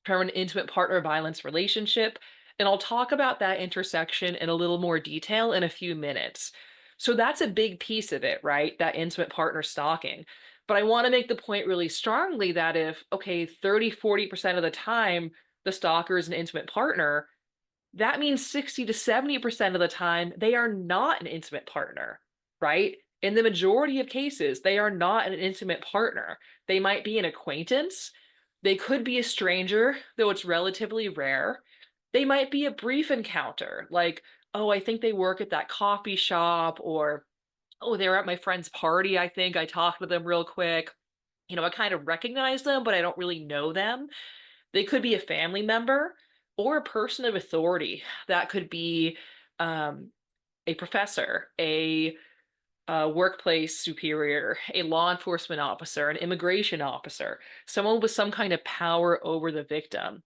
from an intimate partner violence relationship. And I'll talk about that intersection in a little more detail in a few minutes. So that's a big piece of it, right? That intimate partner stalking. But I want to make the point really strongly that if, okay, 30-40% of the time, the stalker is an intimate partner, that means 60 to 70% of the time they are not an intimate partner, right? In the majority of cases, they are not an intimate partner. They might be an acquaintance. They could be a stranger, though it's relatively rare. They might be a brief encounter, like, oh, I think they work at that coffee shop, or, oh, they're at my friend's party. I think I talked to them real quick. I kind of recognize them, but I don't really know them. They could be a family member or a person of authority. That could be um, a professor, a workplace superior, a law enforcement officer, an immigration officer, someone with some kind of power over the victim.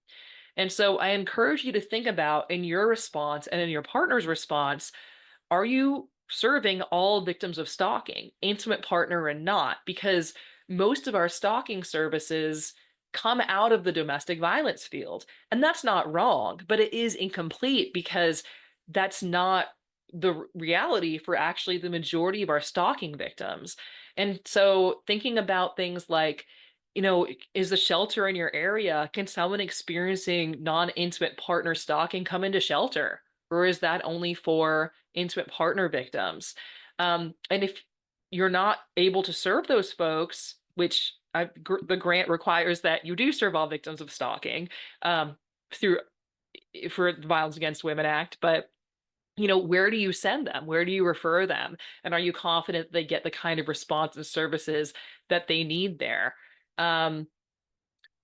And so I encourage you to think about in your response and in your partner's response, are you serving all victims of stalking, intimate partner and not? Because most of our stalking services come out of the domestic violence field. And that's not wrong, but it is incomplete because that's not the reality for actually the majority of our stalking victims. And so thinking about things like, is the shelter in your area, can someone experiencing non-intimate partner stalking come into shelter? Or is that only for intimate partner victims? And if you're not able to serve those folks, which the grant requires that you do serve all victims of stalking um, through for the Violence Against Women Act, but where do you send them? Where do you refer them? And are you confident they get the kind of response and services that they need there? Um,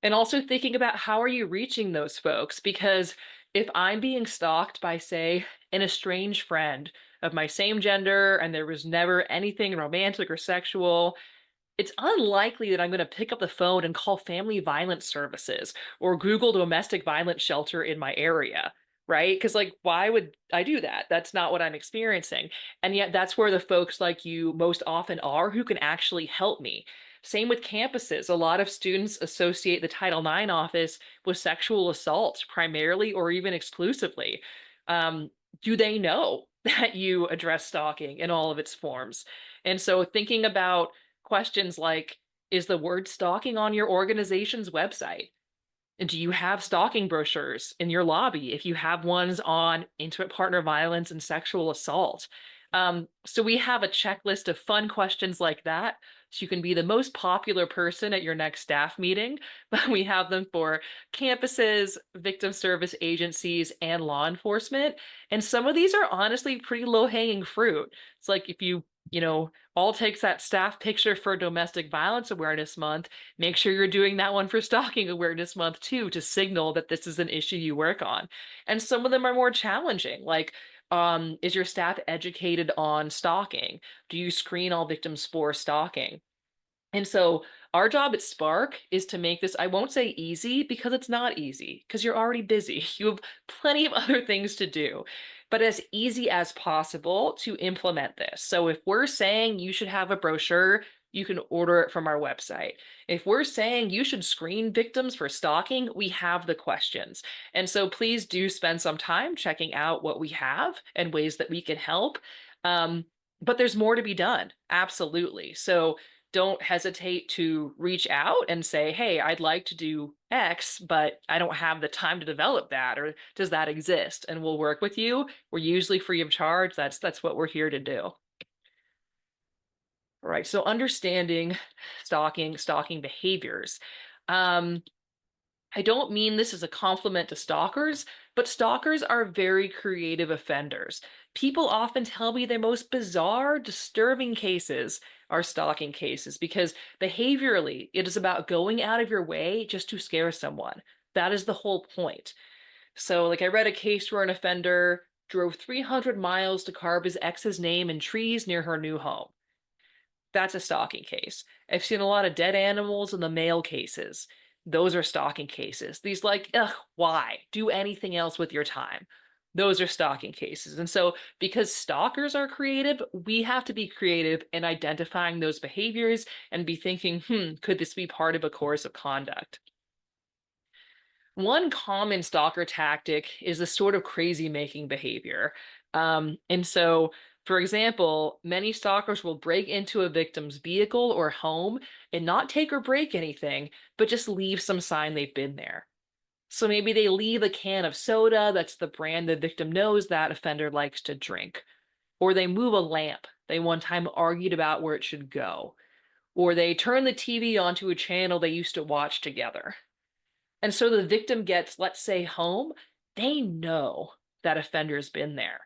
and also thinking about how are you reaching those folks? Because if I'm being stalked by, say, an estranged friend of my same gender and there was never anything romantic or sexual, it's unlikely that I'm going to pick up the phone and call family violence services or Google domestic violence shelter in my area, right? Because, like, why would I do that? That's not what I'm experiencing. And yet, that's where the folks like you most often are who can actually help me. Same with campuses. A lot of students associate the Title IX office with sexual assault primarily or even exclusively. Um, do they know that you address stalking in all of its forms? And so, thinking about questions like, is the word stalking on your organization's website? And do you have stalking brochures in your lobby if you have ones on intimate partner violence and sexual assault? So we have a checklist of fun questions like that. So you can be the most popular person at your next staff meeting, but we have them for campuses, victim service agencies, and law enforcement. And some of these are honestly pretty low-hanging fruit. It's like if all takes that staff picture for Domestic Violence Awareness Month, make sure you're doing that one for Stalking Awareness Month too, to signal that this is an issue you work on. And some of them are more challenging, like, is your staff educated on stalking? Do you screen all victims for stalking? And so our job at SPARC is to make this, I won't say easy because it's not easy, because you're already busy. You have plenty of other things to do, but as easy as possible to implement this. So if we're saying you should have a brochure, you can order it from our website. If we're saying you should screen victims for stalking, we have the questions. And so please do spend some time checking out what we have and ways that we can help. Um, but there's more to be done. Absolutely. So don't hesitate to reach out and say, hey, I'd like to do X, but I don't have the time to develop that, or does that exist? And we'll work with you. We're usually free of charge. That's what we're here to do. All right. So understanding stalking behaviors. Um, I don't mean this as a compliment to stalkers, but stalkers are very creative offenders. People often tell me their most bizarre, disturbing cases are stalking cases because behaviorally, it is about going out of your way just to scare someone. That is the whole point. So, like, I read a case where an offender drove 300 miles to carve his ex's name in trees near her new home. That's a stalking case. I've seen a lot of dead animals in the mail cases. Those are stalking cases. These, like, ugh, why? Do anything else with your time. Those are stalking cases. And so because stalkers are creative, we have to be creative in identifying those behaviors and be thinking, could this be part of a course of conduct? One common stalker tactic is this sort of crazy making behavior. And so, for example, many stalkers will break into a victim's vehicle or home and not take or break anything, but just leave some sign they've been there. So maybe they leave a can of soda, that's the brand the victim knows that offender likes to drink. Or they move a lamp they one time argued about where it should go. Or they turn the TV onto a channel they used to watch together. And so the victim gets, let's say, home. They know that offender's been there,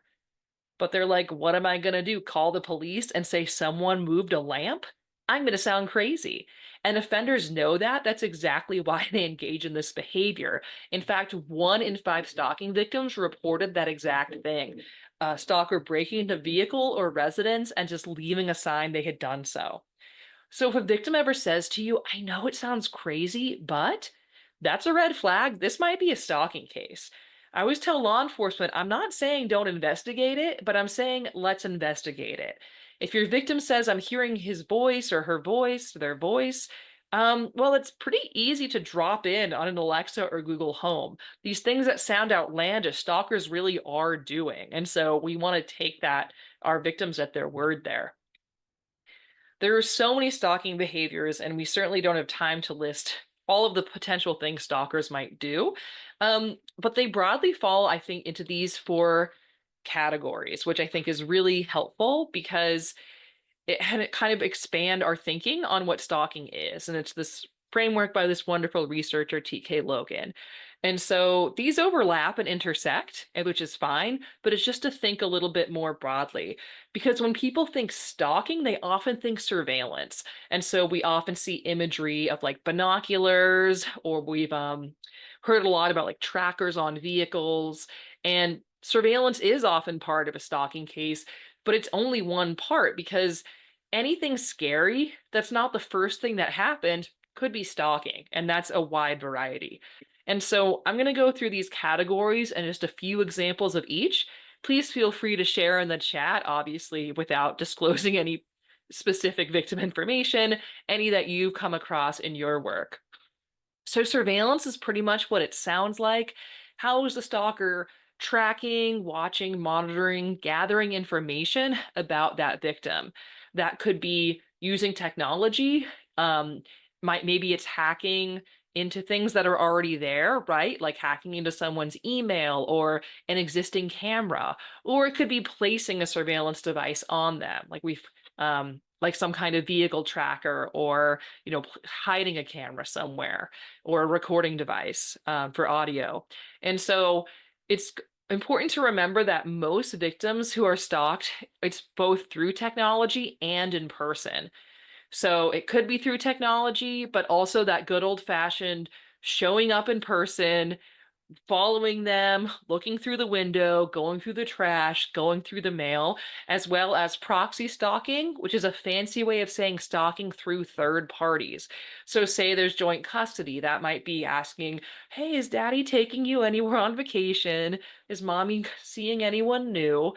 but they're like, what am I going to do? Call the police and say someone moved a lamp? I'm going to sound crazy. And offenders know that. That's exactly why they engage in this behavior. In fact, 1 in 5 stalking victims reported that exact thing. A stalker breaking into vehicle or residence and just leaving a sign they had done so. So if a victim ever says to you, I know it sounds crazy, but that's a red flag. This might be a stalking case. I always tell law enforcement, I'm not saying don't investigate it, but I'm saying let's investigate it. If your victim says, I'm hearing his voice or her voice, their voice, well, it's pretty easy to drop in on an Alexa or Google Home. These things that sound outlandish, stalkers really are doing. And so we want to take our victims at their word there. There are so many stalking behaviors, and we certainly don't have time to list all of the potential things stalkers might do. But they broadly fall, I think, into these 4 categories, which I think is really helpful because it had it kind of expand our thinking on what stalking is. And it's this framework by this wonderful researcher, TK Logan. And so these overlap and intersect, which is fine, but it's just to think a little bit more broadly. Because when people think stalking, they often think surveillance. And so we often see imagery of like binoculars, or we've heard a lot about like trackers on vehicles. And surveillance is often part of a stalking case, but it's only one part because anything scary that's not the first thing that happened could be stalking, and that's a wide variety. And so I'm going to go through these categories and just a few examples of each. Please feel free to share in the chat, obviously, without disclosing any specific victim information, any that you've come across in your work. So surveillance is pretty much what it sounds like. How is the stalker tracking, watching, monitoring, gathering information about that victim? That could be using technology. Um, maybe it's hacking into things that are already there, right? Like hacking into someone's email or an existing camera, or it could be placing a surveillance device on them, like some kind of vehicle tracker, or hiding a camera somewhere, or a recording device for audio. And so it's important to remember that most victims who are stalked, it's both through technology and in person. So it could be through technology, but also that good old fashioned showing up in person, following them, looking through the window, going through the trash, going through the mail, as well as proxy stalking, which is a fancy way of saying stalking through third parties. So say there's joint custody, that might be asking, hey, is daddy taking you anywhere on vacation? Is mommy seeing anyone new?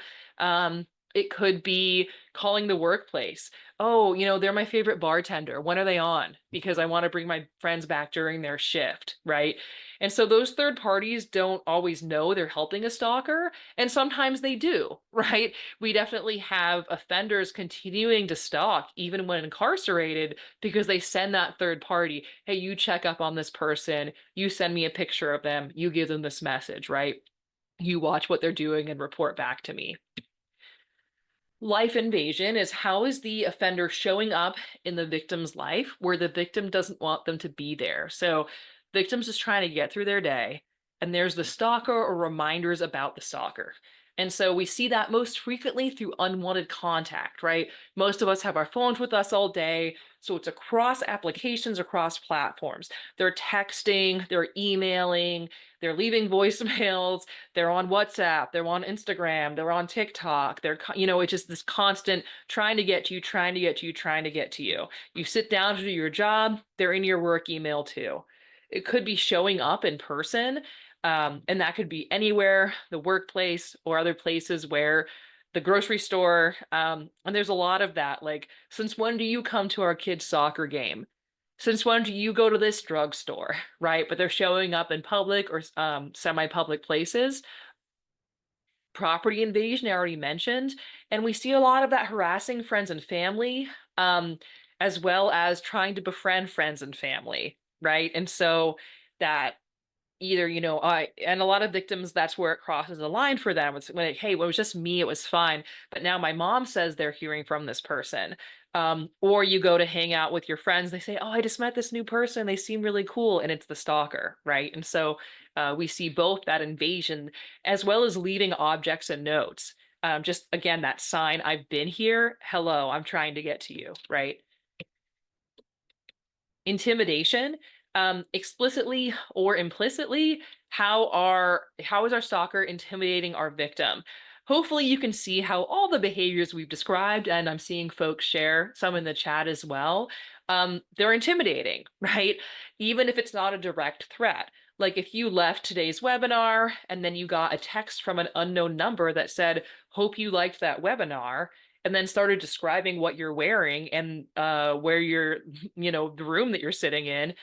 It could be calling the workplace. Oh, they're my favorite bartender. When are they on? Because I want to bring my friends back during their shift, right? And so those third parties don't always know they're helping a stalker, and sometimes they do, right? We definitely have offenders continuing to stalk even when incarcerated because they send that third party, hey, you check up on this person, you send me a picture of them, you give them this message, right? You watch what they're doing and report back to me. Life invasion is how is the offender showing up in the victim's life where the victim doesn't want them to be there. So victims just trying to get through their day, and there's the stalker or reminders about the stalker. And so we see that most frequently through unwanted contact, right? Most of us have our phones with us all day. So it's across applications, across platforms. They're texting, they're emailing, they're leaving voicemails, they're on WhatsApp, they're on Instagram, they're on TikTok. It's just this constant trying to get to you, trying to get to you, trying to get to you. You sit down to do your job, they're in your work email too. It could be showing up in person, and that could be anywhere, the workplace or other places where the grocery store. And there's a lot of that. Like, since when do you come to our kids' soccer game? Since when do you go to this drugstore, right? But they're showing up in public or semi-public places. Property invasion, I already mentioned, and we see a lot of that harassing friends and family, um, as well as trying to befriend friends and family, right? And so that either I and a lot of victims, that's where it crosses the line for them. It's when hey, well, it was just me, it was fine, but now my mom says they're hearing from this person. Or you go to hang out with your friends, they say, oh, I just met this new person, they seem really cool, and it's the stalker, right? And so we see both that invasion as well as leaving objects and notes. Just again, that sign, I've been here, hello, I'm trying to get to you, right? Intimidation, explicitly or implicitly, how is our stalker intimidating our victim? Hopefully you can see how all the behaviors we've described, and I'm seeing folks share some in the chat as well, they're intimidating, right? Even if it's not a direct threat. Like if you left today's webinar and then you got a text from an unknown number that said, hope you liked that webinar, and then started describing what you're wearing and where you're, the room that you're sitting in,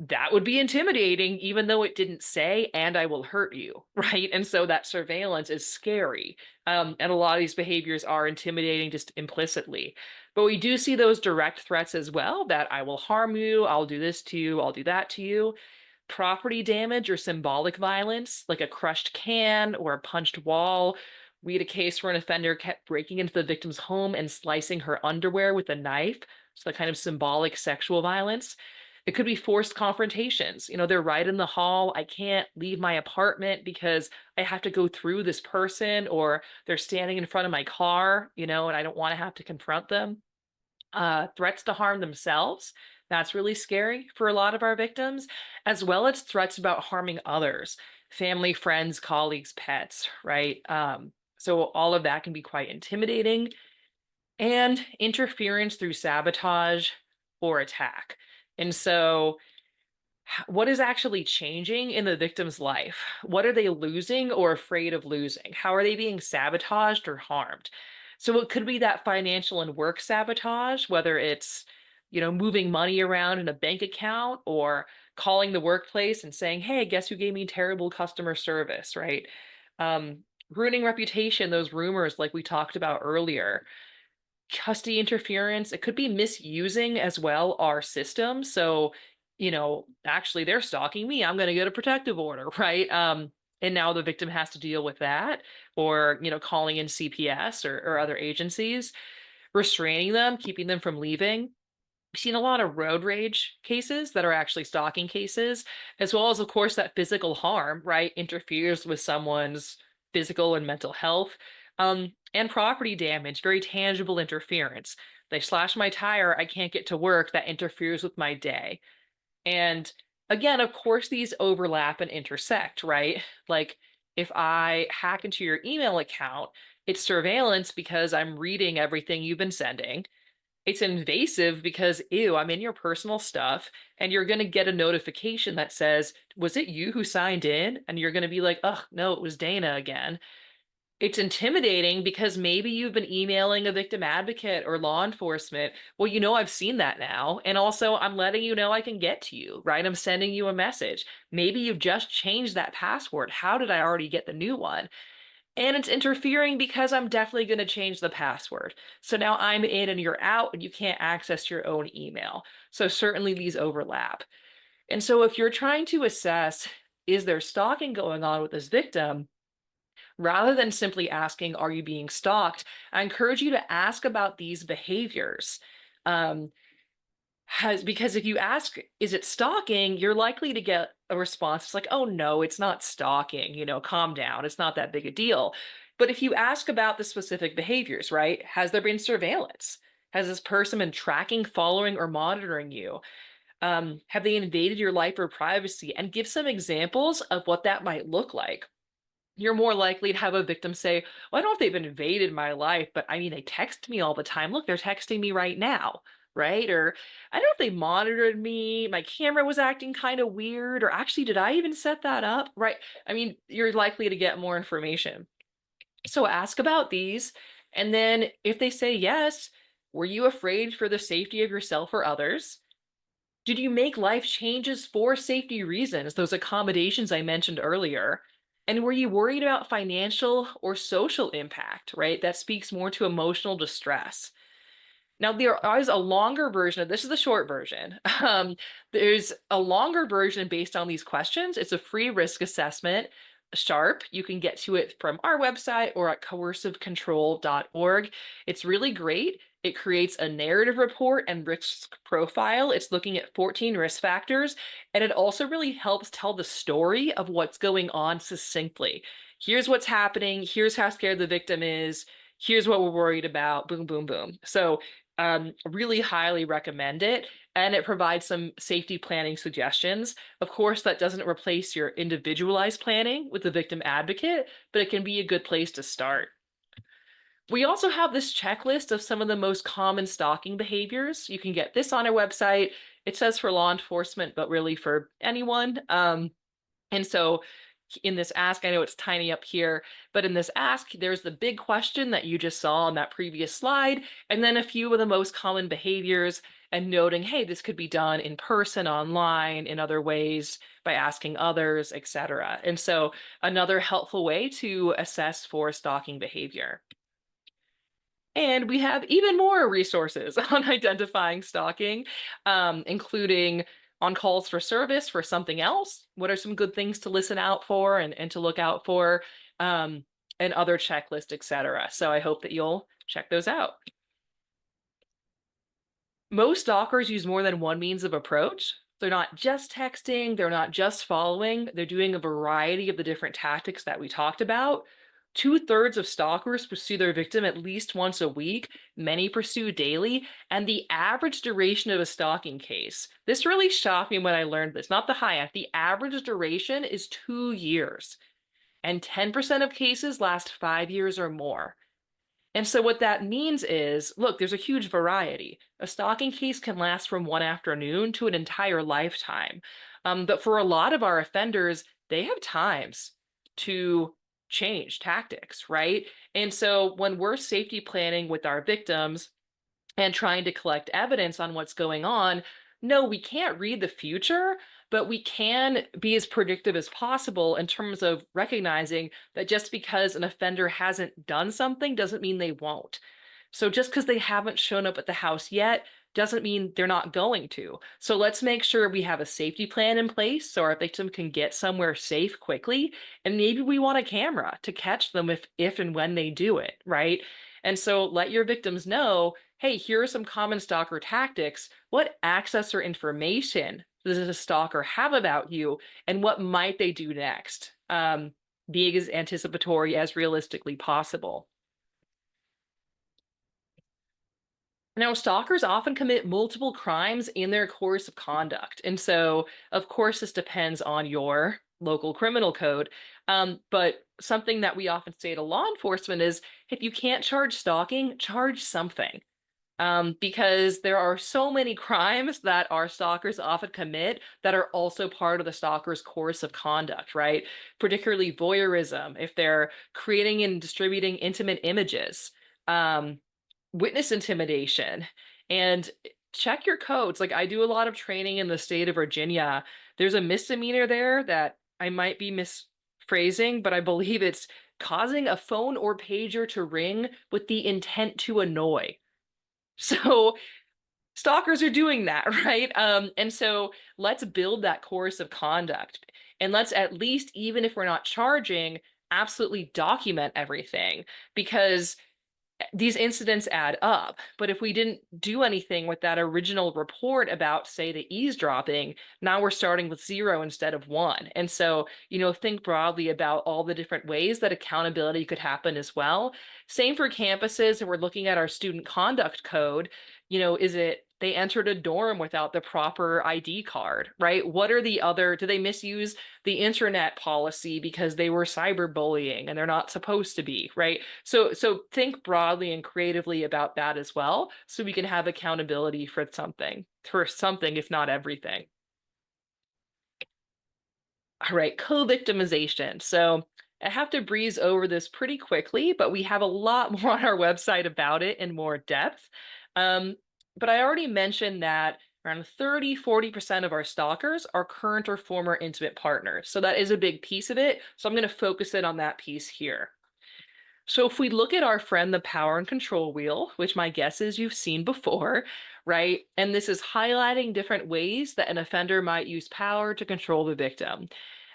that would be intimidating, even though it didn't say, and I will hurt you, right? And so that surveillance is scary. And a lot of these behaviors are intimidating just implicitly. But we do see those direct threats as well, that I will harm you, I'll do this to you, I'll do that to you. Property damage or symbolic violence, like a crushed can or a punched wall. We had a case where an offender kept breaking into the victim's home and slicing her underwear with a knife. So, the kind of symbolic sexual violence. It could be forced confrontations. They're right in the hall. I can't leave my apartment because I have to go through this person, or they're standing in front of my car, and I don't want to have to confront them. Threats to harm themselves. That's really scary for a lot of our victims, as well as threats about harming others, family, friends, colleagues, pets, right? So all of that can be quite intimidating. And interference through sabotage or attack. And so what is actually changing in the victim's life? What are they losing or afraid of losing? How are they being sabotaged or harmed? So it could be that financial and work sabotage, whether it's, moving money around in a bank account or calling the workplace and saying, hey, guess who gave me terrible customer service, right? Ruining reputation, those rumors like we talked about earlier. Custody interference, it could be misusing as well our system. So, actually they're stalking me, I'm going to get a protective order, right? And now the victim has to deal with that, or, calling in CPS or other agencies, restraining them, keeping them from leaving. We've seen a lot of road rage cases that are actually stalking cases, as well as, of course, that physical harm, right, interferes with someone's physical and mental health. And property damage, very tangible interference. They slash my tire, I can't get to work, that interferes with my day. And again, of course, these overlap and intersect, right? Like if I hack into your email account, it's surveillance because I'm reading everything you've been sending. It's invasive because, ew, I'm in your personal stuff, and you're going to get a notification that says, was it you who signed in? And you're going to be like, oh, no, it was Dana again. It's intimidating because maybe you've been emailing a victim advocate or law enforcement. Well, I've seen that now. And also, I'm letting you know I can get to you, right? I'm sending you a message. Maybe you've just changed that password. How did I already get the new one? And it's interfering because I'm definitely going to change the password. So now I'm in and you're out and you can't access your own email. So certainly these overlap. And so if you're trying to assess, is there stalking going on with this victim? Rather than simply asking, are you being stalked? I encourage you to ask about these behaviors. Um, because if you ask, is it stalking, you're likely to get a response. It's like, oh no, it's not stalking, calm down. It's not that big a deal. But if you ask about the specific behaviors, right? Has there been surveillance? Has this person been tracking, following, or monitoring you? Have they invaded your life or privacy? And give some examples of what that might look like. You're more likely to have a victim say, well, I don't know if they've invaded my life, but I mean, they text me all the time. Look, they're texting me right now, right? Or I don't know if they monitored me. My camera was acting kind of weird. Or actually, did I even set that up? Right. I mean, you're likely to get more information. So ask about these. And then if they say yes, were you afraid for the safety of yourself or others? Did you make life changes for safety reasons, those accommodations I mentioned earlier? And were you worried about financial or social impact, right? That speaks more to emotional distress. Now, there is a longer version of this is the short version. There's a longer version based on these questions. It's a free risk assessment. Sharp. You can get to it from our website or at coercivecontrol.org. It's really great. It creates a narrative report and risk profile. It's looking at 14 risk factors, and it also really helps tell the story of what's going on succinctly. Here's what's happening. Here's how scared the victim is. Here's what we're worried about. Boom, boom, boom. So really highly recommend it. And it provides some safety planning suggestions. Of course, that doesn't replace your individualized planning with the victim advocate, but it can be a good place to start. We also have this checklist of some of the most common stalking behaviors. You can get this on our website. It says for law enforcement, but really for anyone. And so in this ask, I know it's tiny up here, but in this ask, there's the big question that you just saw on that previous slide, and then a few of the most common behaviors and noting, hey, this could be done in person, online, in other ways, by asking others, etc. And so another helpful way to assess for stalking behavior. And we have even more resources on identifying stalking, including on calls for service for something else. What are some good things to listen out for and to look out for, um, and other checklists, etc. So I hope that you'll check those out. Most stalkers use more than one means of approach. They're not just texting, they're not just following, they're doing a variety of the different tactics that we talked about. Two-thirds of stalkers pursue their victim at least once a week, many pursue daily, and the average duration of a stalking case. This really shocked me when I learned this, not the high end. The average duration is 2 years, and 10% of cases last 5 years or more. And so what that means is, look, there's a huge variety. A stalking case can last from one afternoon to an entire lifetime. But for a lot of our offenders, they have times to change tactics, right? And so when we're safety planning with our victims, and trying to collect evidence on what's going on. No, we can't read the future, but we can be as predictive as possible in terms of recognizing that just because an offender hasn't done something doesn't mean they won't. So just because they haven't shown up at the house yet doesn't mean they're not going to. So let's make sure we have a safety plan in place so our victim can get somewhere safe quickly. And maybe we want a camera to catch them if and when they do it, right? And so let your victims know, hey, here are some common stalker tactics. What access or information does a stalker have about you, and what might they do next? Being as anticipatory as realistically possible. Now, stalkers often commit multiple crimes in their course of conduct. And so, of course, this depends on your local criminal code. But something that we often say to law enforcement is if you can't charge stalking, charge something. because there are so many crimes that our stalkers often commit that are also part of the stalker's course of conduct, right? Particularly voyeurism, if they're creating and distributing intimate images, um, witness intimidation, and check your codes. Like I do a lot of training in the state of Virginia. There's a misdemeanor there that I might be misphrasing, but I believe it's causing a phone or pager to ring with the intent to annoy. So stalkers are doing that, right? And so let's build that course of conduct. And let's at least, even if we're not charging, absolutely document everything because these incidents add up. But if we didn't do anything with that original report about, say, the eavesdropping, now we're starting with 0 instead of 1. And so, think broadly about all the different ways that accountability could happen as well. Same for campuses, and we're looking at our student conduct code. Is it they entered a dorm without the proper ID card, right? What are the other, do they misuse the internet policy because they were cyberbullying and they're not supposed to be, right? So think broadly and creatively about that as well, so we can have accountability for something, if not everything. All right, co-victimization. So I have to breeze over this pretty quickly, but we have a lot more on our website about it in more depth. Um, but I already mentioned that around 30–40% of our stalkers are current or former intimate partners. So that is a big piece of it. So I'm going to focus in on that piece here. So if we look at our friend, the power and control wheel, which my guess is you've seen before, right? And this is highlighting different ways that an offender might use power to control the victim.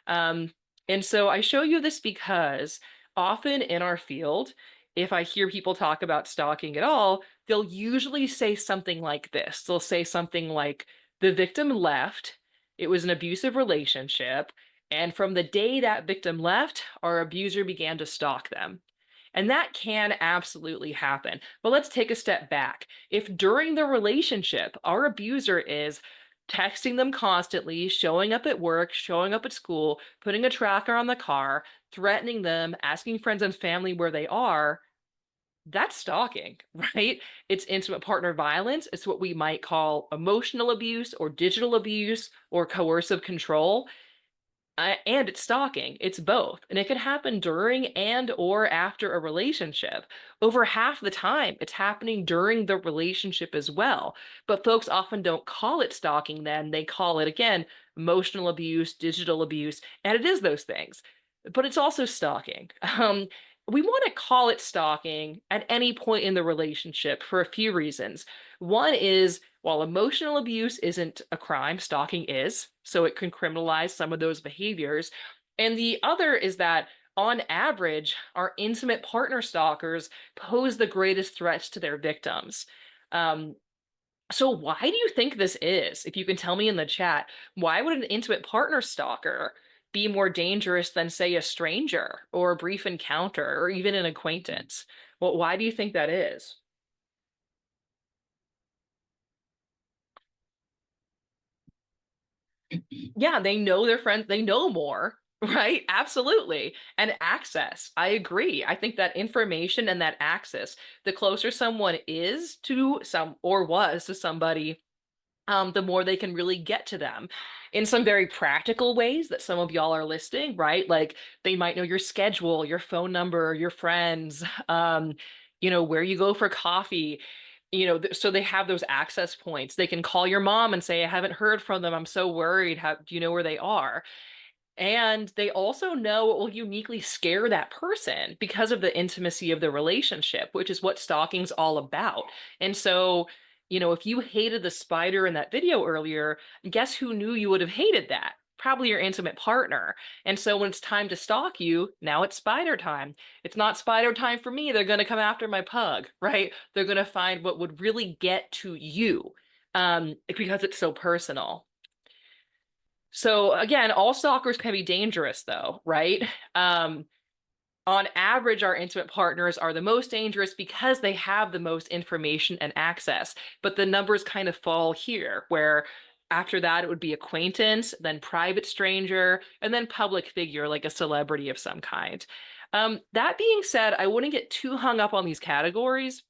Um, and so I show you this because often in our field, if I hear people talk about stalking at all, they'll usually say something like this. They'll say something like, the victim left, it was an abusive relationship, and from the day that victim left, our abuser began to stalk them. And that can absolutely happen. But let's take a step back. If during the relationship, our abuser is texting them constantly, showing up at work, showing up at school, putting a tracker on the car, threatening them, asking friends and family where they are, that's stalking, right? It's intimate partner violence. It's what we might call emotional abuse or digital abuse or coercive control. And it's stalking. It's both. And it can happen during and or after a relationship. Over half the time, it's happening during the relationship as well. But folks often don't call it stalking then. They call it, again, emotional abuse, digital abuse, and it is those things. But it's also stalking. We want to call it stalking at any point in the relationship for a few reasons. One is, while emotional abuse isn't a crime, stalking is, so it can criminalize some of those behaviors. And the other is that, on average, our intimate partner stalkers pose the greatest threats to their victims. Um, so why do you think this is? If you can tell me in the chat, why would an intimate partner stalker be more dangerous than, say, a stranger or a brief encounter or even an acquaintance? Well, why do you think that is? Yeah, they know their friends, they know more, right? Absolutely. And access. I agree. I think that information and that access, the closer someone is to some or was to somebody, the more they can really get to them in some very practical ways that some of y'all are listing, right? Like they might know your schedule, your phone number, your friends, where you go for coffee, so they have those access points. They can call your mom and say, I haven't heard from them. I'm so worried. Do you know where they are? And they also know what will uniquely scare that person because of the intimacy of the relationship, which is what stalking's all about. And so, if you hated the spider in that video earlier, guess who knew you would have hated that? Probably your intimate partner. And so when it's time to stalk you, now it's spider time. It's not spider time for me. They're going to come after my pug, right? They're going to find what would really get to you, because it's so personal. So again, all stalkers can be dangerous though, right? Um, on average, our intimate partners are the most dangerous because they have the most information and access. But the numbers kind of fall here, where after that it would be acquaintance, then private stranger, and then public figure like a celebrity of some kind. That being said, I wouldn't get too hung up on these categories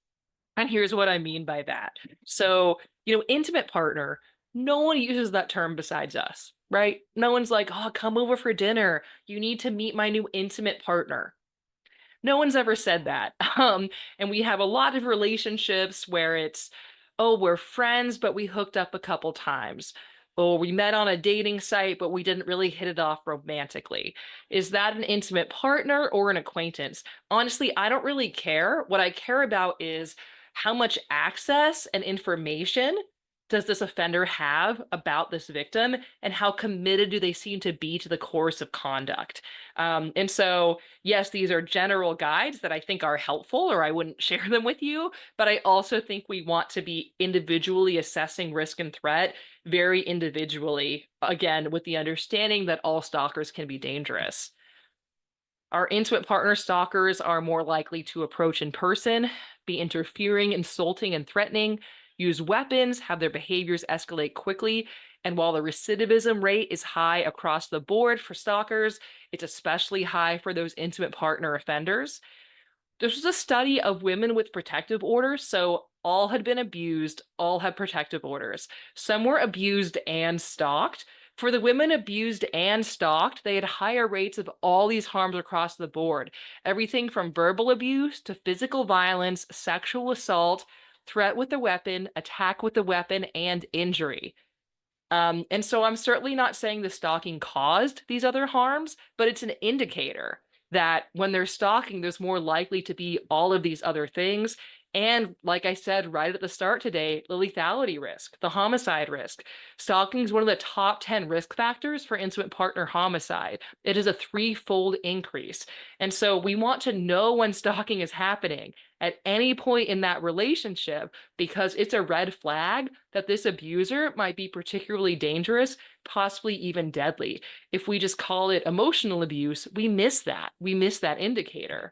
And here's what I mean by that. So, intimate partner, no one uses that term besides us, right? No one's like, oh, come over for dinner. You need to meet my new intimate partner. No one's ever said that. And we have a lot of relationships where it's, oh, we're friends, but we hooked up a couple times. Or we met on a dating site, but we didn't really hit it off romantically. Is that an intimate partner or an acquaintance? Honestly, I don't really care. What I care about is how much access and information does this offender have about this victim, and how committed do they seem to be to the course of conduct? And so, yes, these are general guides that I think are helpful, or I wouldn't share them with you. But I also think we want to be individually assessing risk and threat very individually, again, with the understanding that all stalkers can be dangerous. Our intimate partner stalkers are more likely to approach in person, be interfering, insulting, and threatening, use weapons, have their behaviors escalate quickly. And while the recidivism rate is high across the board for stalkers, it's especially high for those intimate partner offenders. This was a study of women with protective orders, so all had been abused, all had protective orders. Some were abused and stalked. For the women abused and stalked, they had higher rates of all these harms across the board. Everything from verbal abuse to physical violence, sexual assault, threat with a weapon, attack with a weapon, and injury. And so I'm certainly not saying the stalking caused these other harms, but it's an indicator that when they're stalking, there's more likely to be all of these other things. And like I said right at the start today, the lethality risk, the homicide risk. Stalking is one of the top 10 risk factors for intimate partner homicide. It is a threefold increase. And so we want to know when stalking is happening at any point in that relationship, because it's a red flag that this abuser might be particularly dangerous, possibly even deadly. If we just call it emotional abuse, we miss that. We miss that indicator.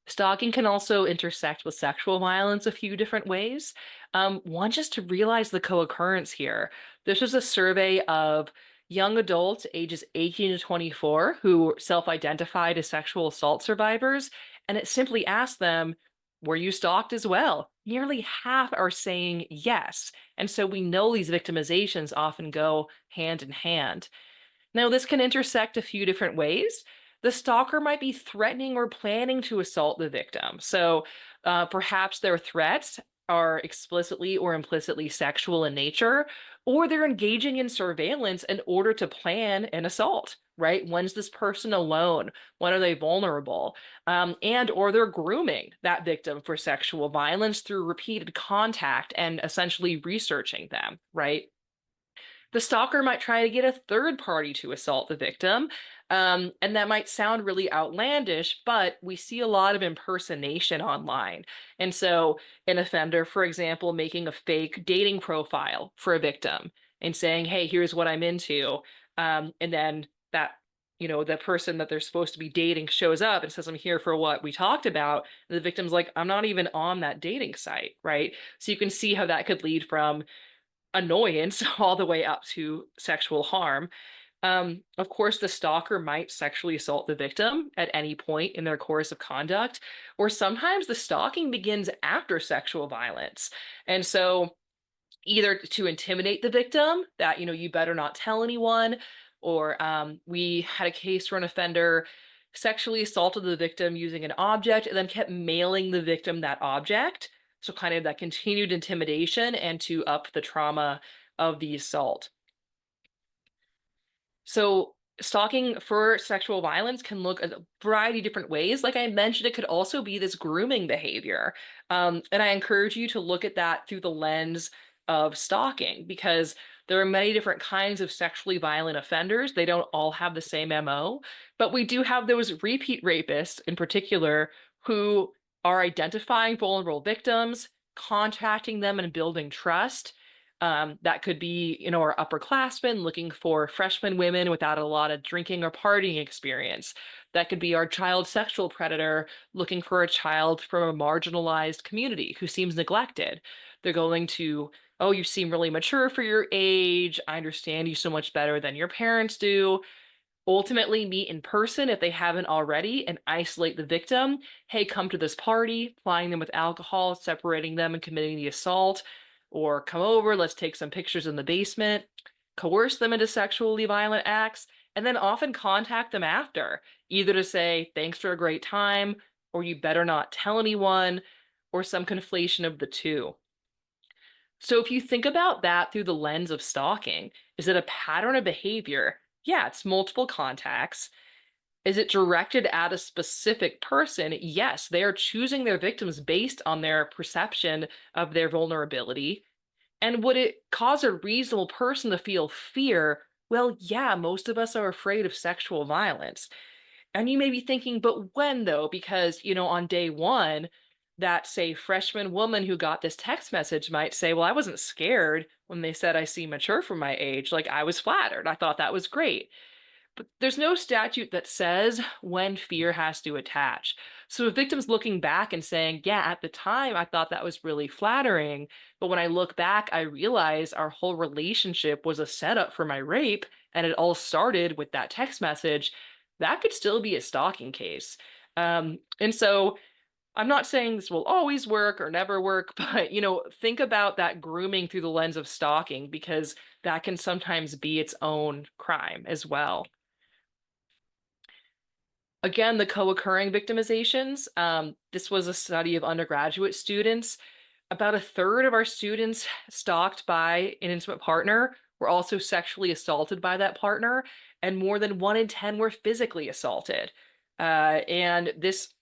Stalking can also intersect with sexual violence a few different ways. One, just to realize the co-occurrence here. This was a survey of young adults ages 18 to 24 who self-identified as sexual assault survivors, and it simply asked them, were you stalked as well? Nearly half are saying yes. And so we know these victimizations often go hand in hand. Now, this can intersect a few different ways. The stalker might be threatening or planning to assault the victim. So perhaps their threats are explicitly or implicitly sexual in nature, or they're engaging in surveillance in order to plan an assault, right? When's this person alone? When are they vulnerable? And or they're grooming that victim for sexual violence through repeated contact and essentially researching them, right? The stalker might try to get a third party to assault the victim. And that might sound really outlandish, but we see a lot of impersonation online. And so, an offender, for example, making a fake dating profile for a victim and saying, hey, here's what I'm into. And then the person that they're supposed to be dating shows up and says, I'm here for what we talked about. And the victim's like, I'm not even on that dating site, right? So you can see how that could lead from annoyance all the way up to sexual harm. Of course, the stalker might sexually assault the victim at any point in their course of conduct, or sometimes the stalking begins after sexual violence. And so, either to intimidate the victim that, you better not tell anyone, or we had a case where an offender sexually assaulted the victim using an object and then kept mailing the victim that object. So, kind of that continued intimidation and to up the trauma of the assault. So, stalking for sexual violence can look a variety of different ways. Like I mentioned, it could also be this grooming behavior. And I encourage you to look at that through the lens of stalking, because there are many different kinds of sexually violent offenders. They don't all have the same MO, but we do have those repeat rapists in particular who are identifying vulnerable victims, contacting them, and building trust. That could be, our upperclassmen looking for freshman women without a lot of drinking or partying experience. That could be our child sexual predator looking for a child from a marginalized community who seems neglected. They're going to, oh, you seem really mature for your age. I understand you so much better than your parents do. Ultimately, meet in person if they haven't already and isolate the victim. Hey, come to this party, plying them with alcohol, separating them and committing the assault, or come over, let's take some pictures in the basement, coerce them into sexually violent acts, and then often contact them after, either to say, thanks for a great time, or you better not tell anyone, or some conflation of the two. So if you think about that through the lens of stalking, is it a pattern of behavior? Yeah, it's multiple contacts. Is it directed at a specific person? Yes, they are choosing their victims based on their perception of their vulnerability. And would it cause a reasonable person to feel fear? Well, yeah, most of us are afraid of sexual violence. And you may be thinking, but when though? Because, on day one, that, say, freshman woman who got this text message might say, well, I wasn't scared when they said I seem mature for my age. Like, I was flattered. I thought that was great. But there's no statute that says when fear has to attach. So if victims looking back and saying, yeah, at the time I thought that was really flattering, but when I look back, I realize our whole relationship was a setup for my rape, and it all started with that text message, that could still be a stalking case. And so I'm not saying this will always work or never work, but think about that grooming through the lens of stalking because that can sometimes be its own crime as well. Again, the co-occurring victimizations. This was a study of undergraduate students. About a third of our students stalked by an intimate partner were also sexually assaulted by that partner, and more than 1 in 10 were physically assaulted. And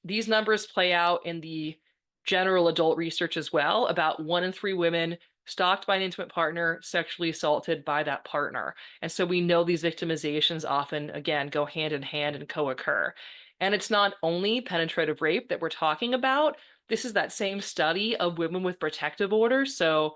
these numbers play out in the general adult research as well. About 1 in 3 women stalked by an intimate partner, sexually assaulted by that partner. And so we know these victimizations often, again, go hand in hand and co-occur. And it's not only penetrative rape that we're talking about. This is that same study of women with protective orders. So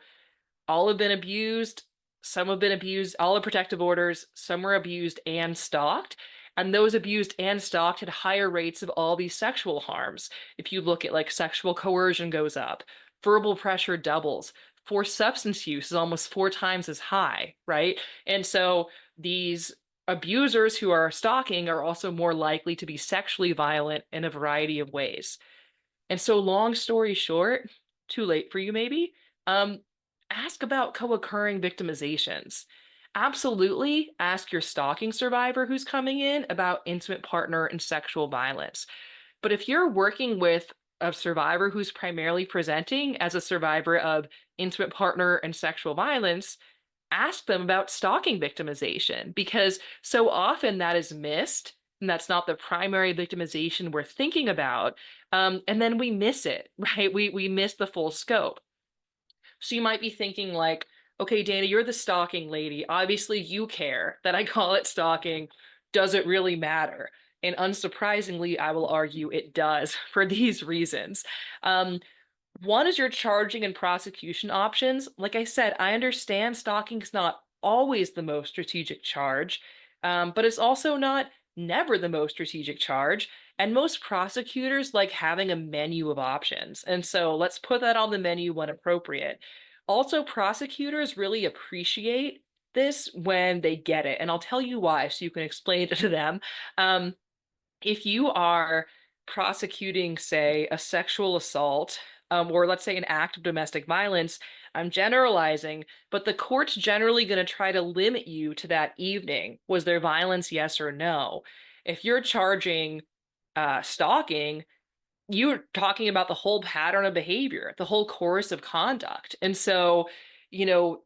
all have been abused, some have been abused, all have protective orders, some were abused and stalked. And those abused and stalked had higher rates of all these sexual harms. If you look at like sexual coercion goes up, verbal pressure doubles, forced substance use is almost 4 times as high, right? And so these abusers who are stalking are also more likely to be sexually violent in a variety of ways. And so, long story short, too late for you maybe. Um, Ask about co-occurring victimizations. Absolutely ask your stalking survivor who's coming in about intimate partner and sexual violence. But if you're working with a survivor who's primarily presenting as a survivor of intimate partner and sexual violence, ask them about stalking victimization because so often that is missed and that's not the primary victimization we're thinking about. And then we miss it, right? We miss the full scope. So you might be thinking like, okay, Dana, you're the stalking lady. Obviously you care that I call it stalking. Does it really matter? And unsurprisingly, I will argue it does for these reasons. Um, One is your charging and prosecution options. Like I said, I understand stalking is not always the most strategic charge, but it's also not never the most strategic charge. And most prosecutors like having a menu of options. And so let's put that on the menu when appropriate. Also, prosecutors really appreciate this when they get it. And I'll tell you why so you can explain it to them. Um, if you are prosecuting, say, a sexual assault, or let's say an act of domestic violence, I'm generalizing, but the court's generally going to try to limit you to that evening. Was there violence, yes or no? If you're charging stalking, you're talking about the whole pattern of behavior, the whole course of conduct. And so,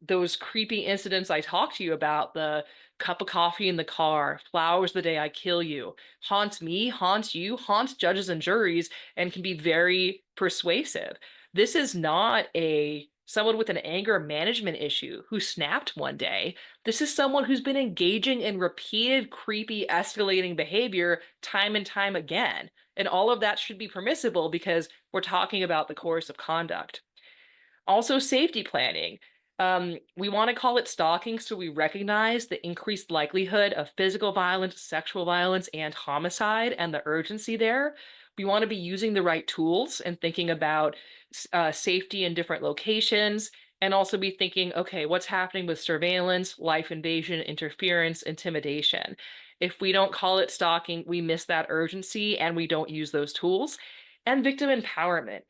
those creepy incidents I talked to you about, the cup of coffee in the car, flowers the day I kill you, haunts me, haunts you, haunts judges and juries, and can be very persuasive. This is not a someone with an anger management issue who snapped one day. This is someone who's been engaging in repeated, creepy, escalating behavior time and time again. And all of that should be permissible because we're talking about the course of conduct. Also, safety planning. We want to call it stalking so we recognize the increased likelihood of physical violence, sexual violence, and homicide and the urgency there. We want to be using the right tools and thinking about safety in different locations, and also be thinking, okay, what's happening with surveillance, life invasion, interference, intimidation? If we don't call it stalking, we miss that urgency and we don't use those tools. And victim empowerment.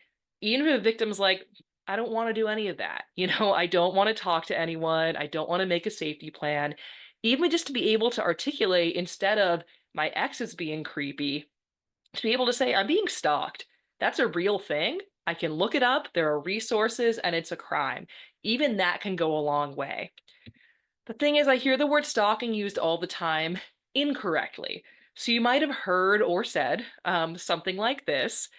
Even if a victim's like, I don't want to do any of that. I don't want to talk to anyone. I don't want to make a safety plan. Even just to be able to articulate instead of my ex is being creepy, to be able to say, I'm being stalked. That's a real thing. I can look it up. There are resources and it's a crime. Even that can go a long way. The thing is, I hear the word stalking used all the time incorrectly. So you might have heard or said something like this.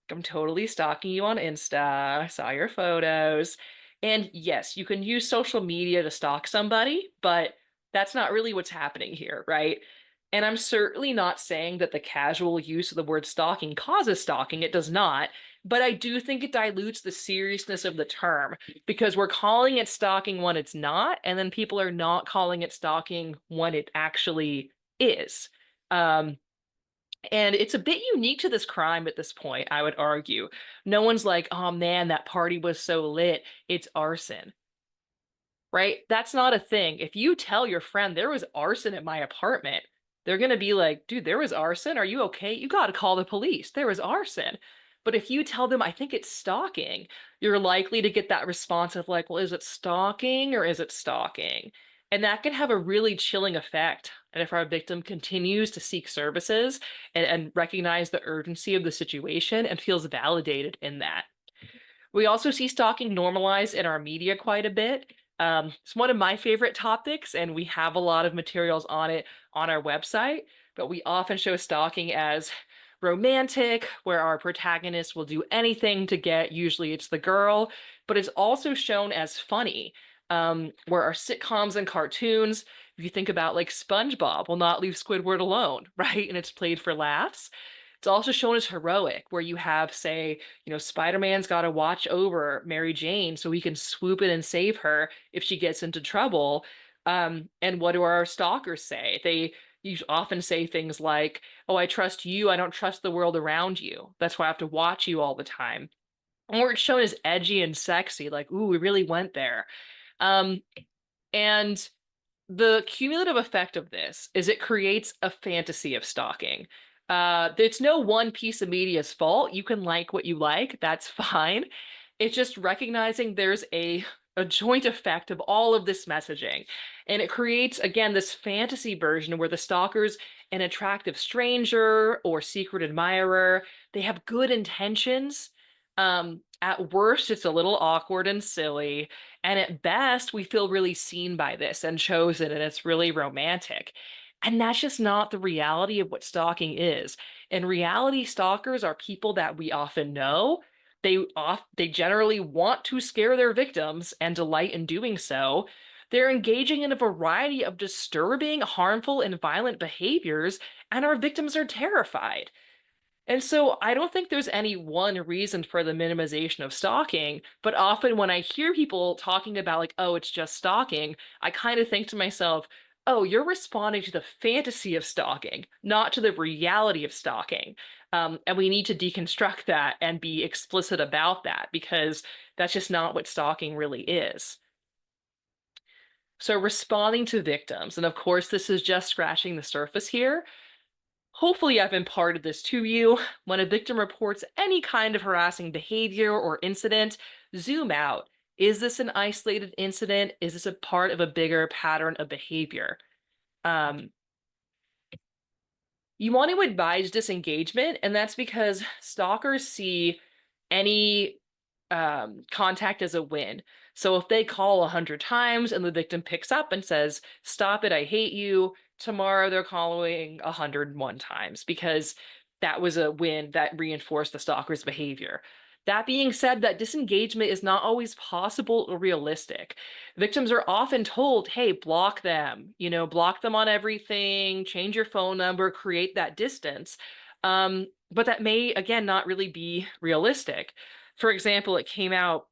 I'm totally stalking you on Insta. I saw your photos. And yes, you can use social media to stalk somebody, but that's not really what's happening here, right? And I'm certainly not saying that the casual use of the word stalking causes stalking. It does not. But I do think it dilutes the seriousness of the term because we're calling it stalking when it's not, and then people are not calling it stalking when it actually is. Um, and it's a bit unique to this crime at this point, I would argue. No one's like, oh man, that party was so lit. It's arson, right? That's not a thing. If you tell your friend there was arson at my apartment, they're going to be like, dude, there was arson. Are you okay? You got to call the police. There was arson. But if you tell them, I think it's stalking, you're likely to get that response of like, well, is it stalking or is it stalking? And that can have a really chilling effect. And if our victim continues to seek services and recognize the urgency of the situation and feels validated in that. We also see stalking normalized in our media quite a bit. It's one of my favorite topics, and we have a lot of materials on it on our website, but we often show stalking as romantic, where our protagonist will do anything to get, usually it's the girl, but it's also shown as funny, where our sitcoms and cartoons, if you think about like SpongeBob, will not leave Squidward alone, right? And it's played for laughs. It's also shown as heroic, where you have, say, Spider-Man's got to watch over Mary Jane so he can swoop in and save her if she gets into trouble. And what do our stalkers say? You often say things like, "Oh, I trust you. I don't trust the world around you. That's why I have to watch you all the time." Or it's shown as edgy and sexy, like, "Ooh, we really went there." Um, and the cumulative effect of this is it creates a fantasy of stalking. It's no one piece of media's fault. You can like what you like, that's fine. It's just recognizing there's a joint effect of all of this messaging. And it creates, again, this fantasy version where the stalker's an attractive stranger or secret admirer. They have good intentions. At worst, it's a little awkward and silly. And at best, we feel really seen by this and chosen, and it's really romantic. And that's just not the reality of what stalking is. In reality, stalkers are people that we often know. They generally want to scare their victims and delight in doing so. They're engaging in a variety of disturbing, harmful, and violent behaviors, and our victims are terrified. And so I don't think there's any one reason for the minimization of stalking, but often when I hear people talking about like, oh, it's just stalking, I kind of think to myself, oh, you're responding to the fantasy of stalking, not to the reality of stalking. And we need to deconstruct that and be explicit about that because that's just not what stalking really is. So responding to victims, and of course, this is just scratching the surface here. Hopefully, I've imparted this to you. When a victim reports any kind of harassing behavior or incident, zoom out. Is this an isolated incident? Is this a part of a bigger pattern of behavior? Um, you want to advise disengagement, and that's because stalkers see any contact as a win. So if they call 100 times and the victim picks up and says, "Stop it, I hate you," tomorrow they're calling 101 times because that was a win that reinforced the stalker's behavior. That being said, that disengagement is not always possible or realistic. Victims are often told, hey, block them, block them on everything, change your phone number, create that distance. But that may, again, not really be realistic. For example, it came out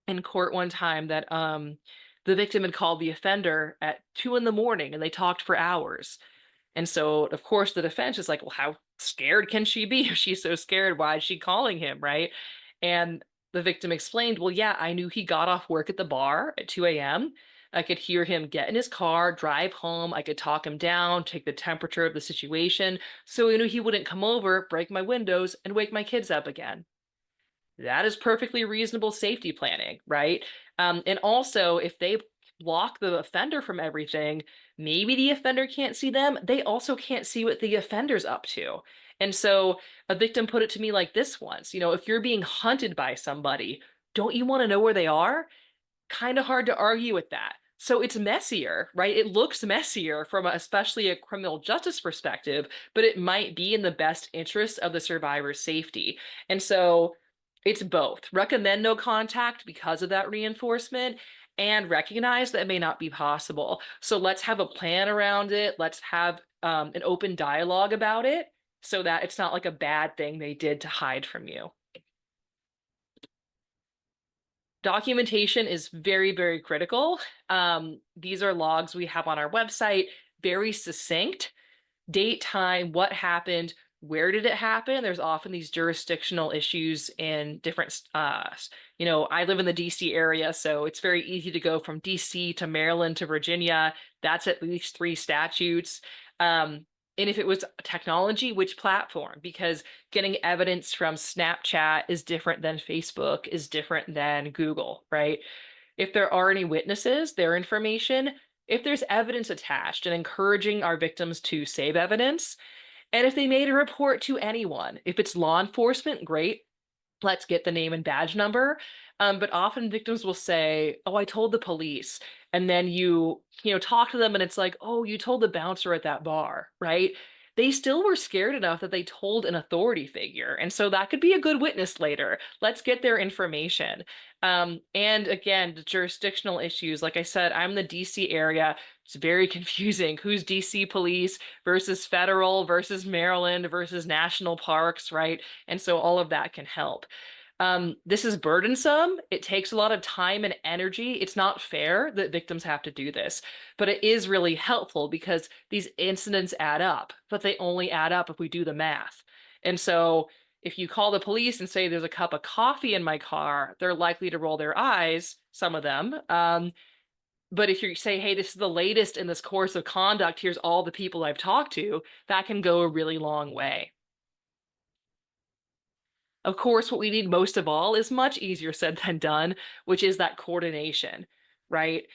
in court one time that the victim had called the offender at 2 in the morning and they talked for hours. And so, of course, the defense is like, well, how scared can she be? If she's so scared, why is she calling him, right? And the victim explained, well, yeah, I knew he got off work at the bar at 2 a.m., I could hear him get in his car, drive home. I could talk him down, take the temperature of the situation, so he knew he wouldn't come over, break my windows, and wake my kids up again. That is perfectly reasonable safety planning, right? And also, if they block the offender from everything, maybe the offender can't see them. They also can't see what the offender's up to. And so a victim put it to me like this once, if you're being hunted by somebody, don't you want to know where they are? Kind of hard to argue with that. So it's messier, right? It looks messier from especially a criminal justice perspective, but it might be in the best interest of the survivor's safety. And so it's both. Recommend no contact because of that reinforcement and recognize that it may not be possible. So let's have a plan around it. Let's have an open dialogue about it so that it's not like a bad thing they did to hide from you. Documentation is very, very critical. These are logs we have on our website, very succinct. Date, time, what happened, where did it happen? There's often these jurisdictional issues in different, I live in the DC area, so it's very easy to go from DC to Maryland to Virginia. That's at least 3 statutes. And if it was technology, which platform? Because getting evidence from Snapchat is different than Facebook, is different than Google, right? If there are any witnesses, their information, if there's evidence attached and encouraging our victims to save evidence, and if they made a report to anyone, if it's law enforcement, great. Let's get the name and badge number. But often victims will say, "Oh, I told the police." And then talk to them and it's like, "Oh, you told the bouncer at that bar," right? They still were scared enough that they told an authority figure. And so that could be a good witness later. Let's get their information. And again, the jurisdictional issues. Like I said, I'm in the DC area. It's very confusing. Who's DC police versus federal versus Maryland versus national parks, right? And so all of that can help. This is burdensome. It takes a lot of time and energy. It's not fair that victims have to do this, but it is really helpful because these incidents add up, but they only add up if we do the math. And so if you call the police and say there's a cup of coffee in my car, they're likely to roll their eyes, some of them. But if you say, hey, this is the latest in this course of conduct, here's all the people I've talked to, that can go a really long way. Of course, what we need most of all is much easier said than done, which is that coordination, right?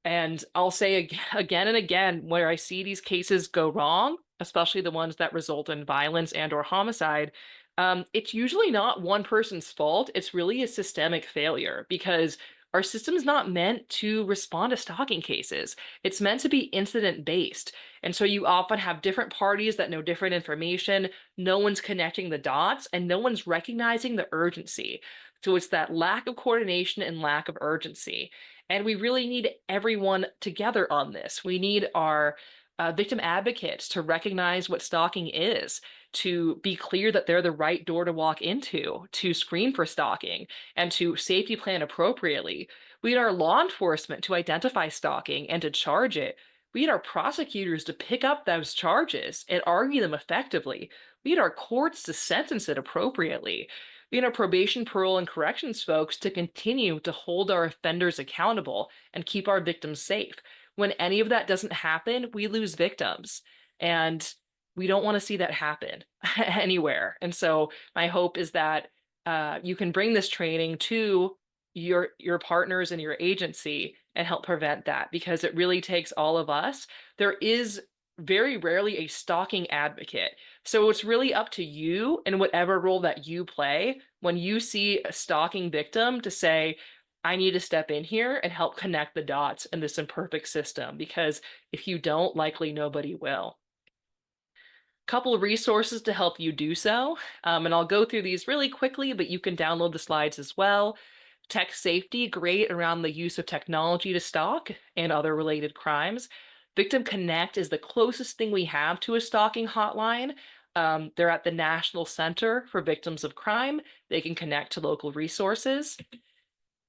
And I'll say again and again, where I see these cases go wrong, especially the ones that result in violence and or homicide, it's usually not one person's fault. It's really a systemic failure because our system is not meant to respond to stalking cases. It's meant to be incident based. And so you often have different parties that know different information. No one's connecting the dots and no one's recognizing the urgency. So it's that lack of coordination and lack of urgency. And we really need everyone together on this. We need our victim advocates to recognize what stalking is, to be clear that they're the right door to walk into, to screen for stalking, and to safety plan appropriately. We need our law enforcement to identify stalking and to charge it. We need our prosecutors to pick up those charges and argue them effectively. We need our courts to sentence it appropriately. We need our probation, parole, and corrections folks to continue to hold our offenders accountable and keep our victims safe. When any of that doesn't happen, we lose victims. And we don't want to see that happen anywhere. And so my hope is that you can bring this training to your partners and your agency and help prevent that because it really takes all of us. There is very rarely a stalking advocate. So it's really up to you in whatever role that you play when you see a stalking victim to say, I need to step in here and help connect the dots in this imperfect system because if you don't, likely nobody will. Couple of resources to help you do so. And I'll go through these really quickly, but you can download the slides as well. Tech safety, great around the use of technology to stalk and other related crimes. Victim Connect is the closest thing we have to a stalking hotline. They're at the National Center for Victims of Crime. They can connect to local resources.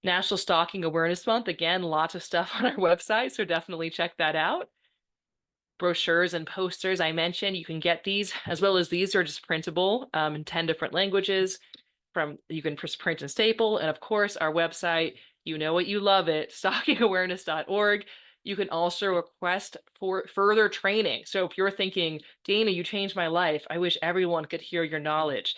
National Stalking Awareness Month, again, lots of stuff on our website, so definitely check that out. Brochures and posters I mentioned, you can get these, as well as these are just printable in 10 different languages. You can print and staple, and of course, our website You know what, you love it, stalkingawareness.org. You can also request for further training. So if you're thinking, Dana, you changed my life, I wish everyone could hear your knowledge.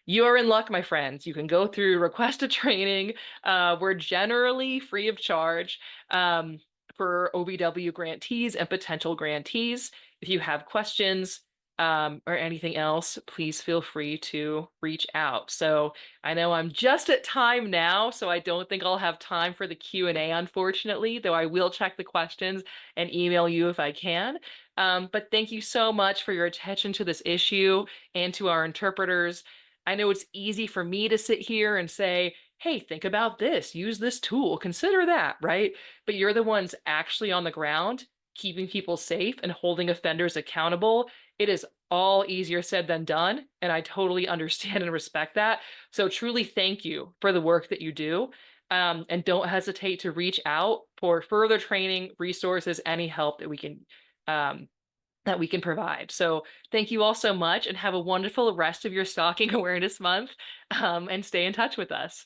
You are in luck, my friends. You can go through request a training. We're generally free of charge for OBW grantees and potential grantees. If you have questions or anything else, please feel free to reach out. So I know I'm just at time now, so I don't think I'll have time for the Q&A, unfortunately, though I will check the questions and email you if I can. But thank you so much for your attention to this issue and to our interpreters. I know it's easy for me to sit here and say, hey, think about this, use this tool, consider that, right? But you're the ones actually on the ground, keeping people safe and holding offenders accountable. It is all easier said than done. And I totally understand and respect that. So truly thank you for the work that you do. And don't hesitate to reach out for further training, resources, any help um, that we can provide. So thank you all so much and have a wonderful rest of your Stalking Awareness Month and stay in touch with us.